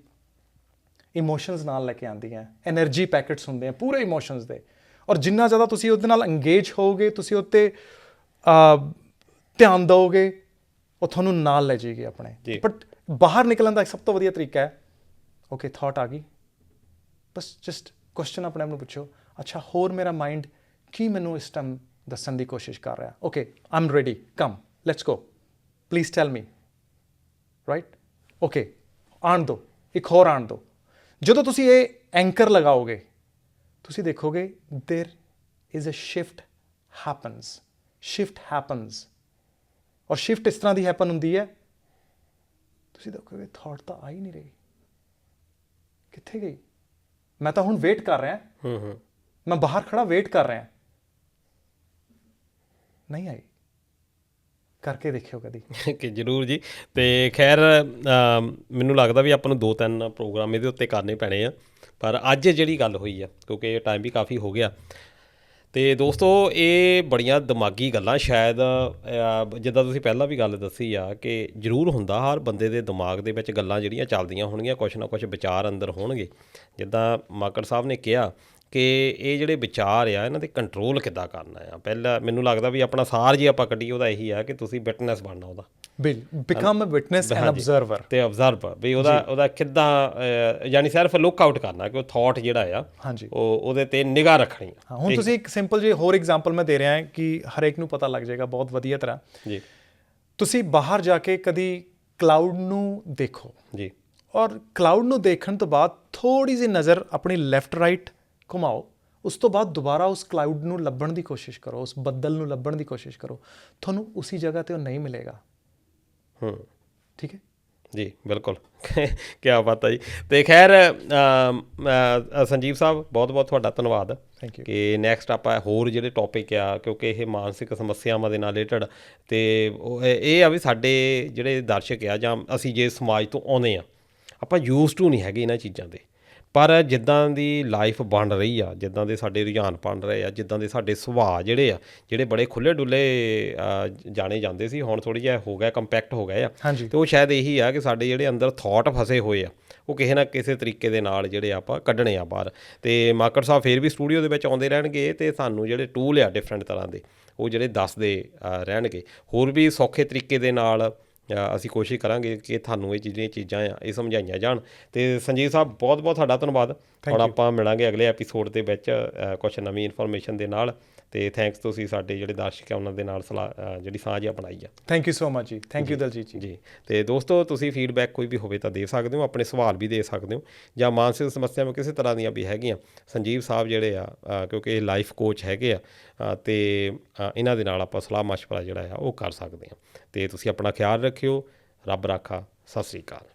ਇਮੋਸ਼ਨਸ ਨਾਲ ਲੈ ਕੇ ਆਉਂਦੀਆਂ, ਐਨਰਜੀ ਪੈਕੇਟਸ ਹੁੰਦੇ ਆ ਪੂਰੇ ਇਮੋਸ਼ਨਸ ਦੇ। ਔਰ ਜਿੰਨਾ ਜ਼ਿਆਦਾ ਤੁਸੀਂ ਉਹਦੇ ਨਾਲ ਇੰਗੇਜ ਹੋਵੋਗੇ, ਤੁਸੀਂ ਉੱਤੇ ਧਿਆਨ ਦਿਓਗੇ, ਉਹ ਤੁਹਾਨੂੰ ਨਾਲ ਲੈ ਜਾਏਗੀ ਆਪਣੇ। ਬਟ ਬਾਹਰ ਨਿਕਲਣ ਦਾ ਸਭ ਤੋਂ ਵਧੀਆ ਤਰੀਕਾ ਹੈ, ਓਕੇ ਥਾਟ ਆ ਗਈ, ਬਸ ਜਸਟ ਕੁਐਸਚਨ ਆਪਣੇ ਆਪ ਨੂੰ ਪੁੱਛੋ, ਅੱਛਾ ਹੋਰ ਮੇਰਾ ਮਾਈਂਡ ਕੀ ਮੈਨੂੰ ਇਸ ਟਾਈਮ ਦੱਸਣ ਦੀ ਕੋਸ਼ਿਸ਼ ਕਰ ਰਿਹਾ? Okay I am ready, come let's go, please tell me, right? Okay ਆਉਣ ਦਿਓ, ਇੱਕ ਹੋਰ ਆਉਣ ਦਿਓ। ਜਦੋਂ ਤੁਸੀਂ ਇਹ ਐਂਕਰ ਲਗਾਓਗੇ ਤੁਸੀਂ ਦੇਖੋਗੇ there is a shift happens. ਔਰ ਸ਼ਿਫਟ ਇਸ ਤਰ੍ਹਾਂ ਦੀ ਹੈਪਨ ਹੁੰਦੀ ਹੈ, ਤੁਸੀਂ ਦੇਖੋਗੇ ਥਾਟ ਤਾਂ ਆ ਹੀ ਨਹੀਂ ਰਹੀ, ਕਿੱਥੇ ਗਈ? ਮੈਂ ਤਾਂ ਹੁਣ ਵੇਟ ਕਰ ਰਿਹਾ, ਮੈਂ ਬਾਹਰ ਖੜਾ ਵੇਟ ਕਰ ਰਿਹਾ, ਨਹੀਂ ਆਈ। ਕਰਕੇ ਦੇਖਿਓ ਕਦੀ ਕਿ ਜ਼ਰੂਰ ਜੀ। ਤੇ ਖੈਰ ਮੈਨੂੰ ਲੱਗਦਾ ਵੀ ਆਪਾਂ ਨੂੰ 2-3 ਪ੍ਰੋਗਰਾਮ ਇਹਦੇ ਉੱਤੇ ਕਰਨੇ ਪੈਣੇ ਆ, ਪਰ ਅੱਜ ਜਿਹੜੀ ਗੱਲ ਹੋਈ ਆ, ਕਿਉਂਕਿ ਟਾਈਮ ਵੀ ਕਾਫੀ ਹੋ ਗਿਆ, ਤੇ ਦੋਸਤੋ ਇਹ ਬੜੀਆਂ ਦਿਮਾਗੀ ਗੱਲਾਂ ਸ਼ਾਇਦ ਜਿੱਦਾਂ ਤੁਸੀਂ ਪਹਿਲਾਂ ਵੀ ਗੱਲ ਦੱਸੀ ਆ ਕਿ ਜ਼ਰੂਰ ਹੁੰਦਾ ਹਰ ਬੰਦੇ ਦੇ ਦਿਮਾਗ ਦੇ ਵਿੱਚ ਗੱਲਾਂ ਜਿਹੜੀਆਂ ਚੱਲਦੀਆਂ ਹੋਣਗੀਆਂ, ਕੁਛ ਨਾ ਕੁਛ ਵਿਚਾਰ ਅੰਦਰ ਹੋਣਗੇ। ਜਿੱਦਾਂ ਮਾਕੜ ਸਾਹਿਬ ਨੇ ਕਿਹਾ ਕਿ ਇਹ ਜਿਹੜੇ ਵਿਚਾਰ ਆ ਇਹਨਾਂ 'ਤੇ ਕੰਟਰੋਲ ਕਿੱਦਾਂ ਕਰਨਾ ਆ। ਪਹਿਲਾਂ ਮੈਨੂੰ ਲੱਗਦਾ ਵੀ ਆਪਣਾ ਸਾਰ ਜੇ ਆਪਾਂ ਕੱਢੀਏ ਉਹਦਾ ਇਹੀ ਆ ਕਿ ਤੁਸੀਂ ਵਿਟਨੈਸ ਬਣਨਾ ਉਹਦਾ, become a witness and observer. ਤੇ ਅਬਜ਼ਰਵਰ ਵੀ ਉਹਦਾ ਕਿੱਦਾਂ ਯਾਨੀ ਸਿਰਫ ਲੁੱਕ ਆਊਟ ਕਰਨਾ ਕਿ ਉਹ ਥਾਟ ਜਿਹੜਾ ਆ ਹਾਂਜੀ ਉਹਦੇ ਤੇ ਨਿਗਾਹ ਰੱਖਣੀ ਆ। ਹਾਂ, ਹੁਣ ਤੁਸੀਂ ਇੱਕ ਸਿੰਪਲ ਜਿਹੀ ਹੋਰ ਐਗਜ਼ਾਮਪਲ ਮੈਂ ਦੇ ਰਿਹਾ ਕਿ ਹਰੇਕ ਨੂੰ ਪਤਾ ਲੱਗ ਜਾਏਗਾ ਬਹੁਤ ਵਧੀਆ ਤਰ੍ਹਾਂ। ਜੀ ਤੁਸੀਂ ਬਾਹਰ ਜਾ ਕੇ ਕਦੀ ਕਲਾਊਡ ਨੂੰ ਦੇਖੋ ਜੀ, ਔਰ ਕਲਾਊਡ ਨੂੰ ਦੇਖਣ ਤੋਂ ਬਾਅਦ ਥੋੜੀ ਜਿਹੀ ਨਜ਼ਰ ਆਪਣੀ ਲੈਫਟ ਰਾਈਟ ਘੁਮਾਓ, ਉਸ ਤੋਂ ਬਾਅਦ ਦੁਬਾਰਾ ਉਸ ਕਲਾਊਡ ਨੂੰ ਲੱਭਣ ਦੀ ਕੋਸ਼ਿਸ਼ ਕਰੋ, ਉਸ ਬੱਦਲ ਨੂੰ ਲੱਭਣ ਦੀ ਕੋਸ਼ਿਸ਼ ਕਰੋ, ਤੁਹਾਨੂੰ ਉਸੇ ਜਗ੍ਹਾ ਤੇ ਉਹ ਨਹੀਂ ਮਿਲੇਗਾ। ਠੀਕ ਹੈ ਜੀ, ਬਿਲਕੁਲ ਕਿਆ ਬਾਤ ਹੈ ਜੀ। ਤੇ ਖੈਰ ਸੰਜੀਵ ਸਾਹਿਬ ਬਹੁਤ ਬਹੁਤ ਤੁਹਾਡਾ ਧੰਨਵਾਦ ਥੈਂਕ ਯੂ। ਕਿ ਨੈਕਸਟ ਆਪਾਂ ਹੋਰ ਜਿਹੜੇ ਟੌਪਿਕ ਆ, ਕਿਉਂਕਿ ਇਹ ਮਾਨਸਿਕ ਸਮੱਸਿਆਵਾਂ ਦੇ ਨਾਲ ਰਿਲੇਟਡ, ਅਤੇ ਇਹ ਆ ਵੀ ਸਾਡੇ ਜਿਹੜੇ ਦਰਸ਼ਕ ਆ ਜਾਂ ਅਸੀਂ ਜੇ ਸਮਾਜ ਤੋਂ ਆਉਂਦੇ ਆ, ਆਪਾਂ ਯੂਜ਼ ਟੂ ਨਹੀਂ ਹੈਗੇ ਇਹਨਾਂ ਚੀਜ਼ਾਂ ਦੇ, ਪਰ ਜਿੱਦਾਂ ਦੀ ਲਾਈਫ ਬਣ ਰਹੀ ਆ, ਜਿੱਦਾਂ ਦੇ ਸਾਡੇ ਰੁਝਾਨ ਬਣ ਰਹੇ ਆ, ਜਿੱਦਾਂ ਦੇ ਸਾਡੇ ਸੁਭਾਅ ਜਿਹੜੇ ਬੜੇ ਖੁੱਲ੍ਹੇ ਡੁੱਲੇ ਜਾਣੇ ਜਾਂਦੇ ਸੀ, ਹੁਣ ਥੋੜ੍ਹੀ ਜਿਹਾ ਹੋ ਗਿਆ, ਕੰਪੈਕਟ ਹੋ ਗਏ ਆ। ਅਤੇ ਉਹ ਸ਼ਾਇਦ ਇਹੀ ਆ ਕਿ ਸਾਡੇ ਜਿਹੜੇ ਅੰਦਰ ਥੋਟ ਫਸੇ ਹੋਏ ਆ ਉਹ ਕਿਸੇ ਨਾ ਕਿਸੇ ਤਰੀਕੇ ਦੇ ਨਾਲ ਜਿਹੜੇ ਆਪਾਂ ਕੱਢਣੇ ਆ ਬਾਹਰ। ਅਤੇ ਮਾਕੜ ਸਾਹਿਬ ਫਿਰ ਵੀ ਸਟੂਡੀਓ ਦੇ ਵਿੱਚ ਆਉਂਦੇ ਰਹਿਣਗੇ ਅਤੇ ਸਾਨੂੰ ਜਿਹੜੇ ਟੂਲ ਆ ਡਿਫਰੈਂਟ ਤਰ੍ਹਾਂ ਦੇ ਉਹ ਜਿਹੜੇ ਦੱਸਦੇ ਰਹਿਣਗੇ। ਹੋਰ ਵੀ ਸੌਖੇ ਤਰੀਕੇ ਦੇ ਨਾਲ ਅਸੀਂ ਕੋਸ਼ਿਸ਼ ਕਰਾਂਗੇ ਕਿ ਤੁਹਾਨੂੰ ਇਹ ਜਿਹੜੀਆਂ ਚੀਜ਼ਾਂ ਆ ਇਹ ਸਮਝਾਈਆਂ ਜਾਣ। ਅਤੇ ਸੰਜੀਵ ਸਾਹਿਬ ਬਹੁਤ ਬਹੁਤ ਤੁਹਾਡਾ ਧੰਨਵਾਦ। ਹੁਣ ਆਪਾਂ ਮਿਲਾਂਗੇ ਅਗਲੇ ਐਪੀਸੋਡ ਦੇ ਵਿੱਚ ਕੁਛ ਨਵੀਂ ਇਨਫੋਰਮੇਸ਼ਨ ਦੇ ਨਾਲ। ਅਤੇ ਥੈਂਕਸ, ਤੁਸੀਂ ਸਾਡੇ ਜਿਹੜੇ ਦਰਸ਼ਕ ਆ ਉਹਨਾਂ ਦੇ ਨਾਲ ਜਿਹੜੀ ਸਾਂਝ ਅਪਣਾਈ ਆ। ਥੈਂਕ ਯੂ ਸੋ ਮਚ ਜੀ। ਥੈਂਕ ਯੂ ਦਲਜੀਤ ਜੀ। ਜੀ, ਅਤੇ ਦੋਸਤੋ ਤੁਸੀਂ ਫੀਡਬੈਕ ਕੋਈ ਵੀ ਹੋਵੇ ਤਾਂ ਦੇ ਸਕਦੇ ਹੋ, ਆਪਣੇ ਸਵਾਲ ਵੀ ਦੇ ਸਕਦੇ ਹੋ, ਜਾਂ ਮਾਨਸਿਕ ਸਮੱਸਿਆਵਾਂ ਕਿਸੇ ਤਰ੍ਹਾਂ ਦੀਆਂ ਵੀ ਹੈਗੀਆਂ, ਸੰਜੀਵ ਸਾਹਿਬ ਜਿਹੜੇ ਆ ਕਿਉਂਕਿ ਇਹ ਲਾਈਫ ਕੋਚ ਹੈਗੇ ਆ, ਅਤੇ ਇਹਨਾਂ ਦੇ ਨਾਲ ਆਪਾਂ ਸਲਾਹ ਮਸ਼ਵਰਾ ਜਿਹੜਾ ਆ ਉਹ ਕਰ ਸਕਦੇ ਹਾਂ। ਅਤੇ ਤੁਸੀਂ ਆਪਣਾ ਖਿਆਲ ਰੱਖਿਓ। ਰੱਬ ਰਾਖਾ। ਸਤਿ ਸ਼੍ਰੀ ਅਕਾਲ।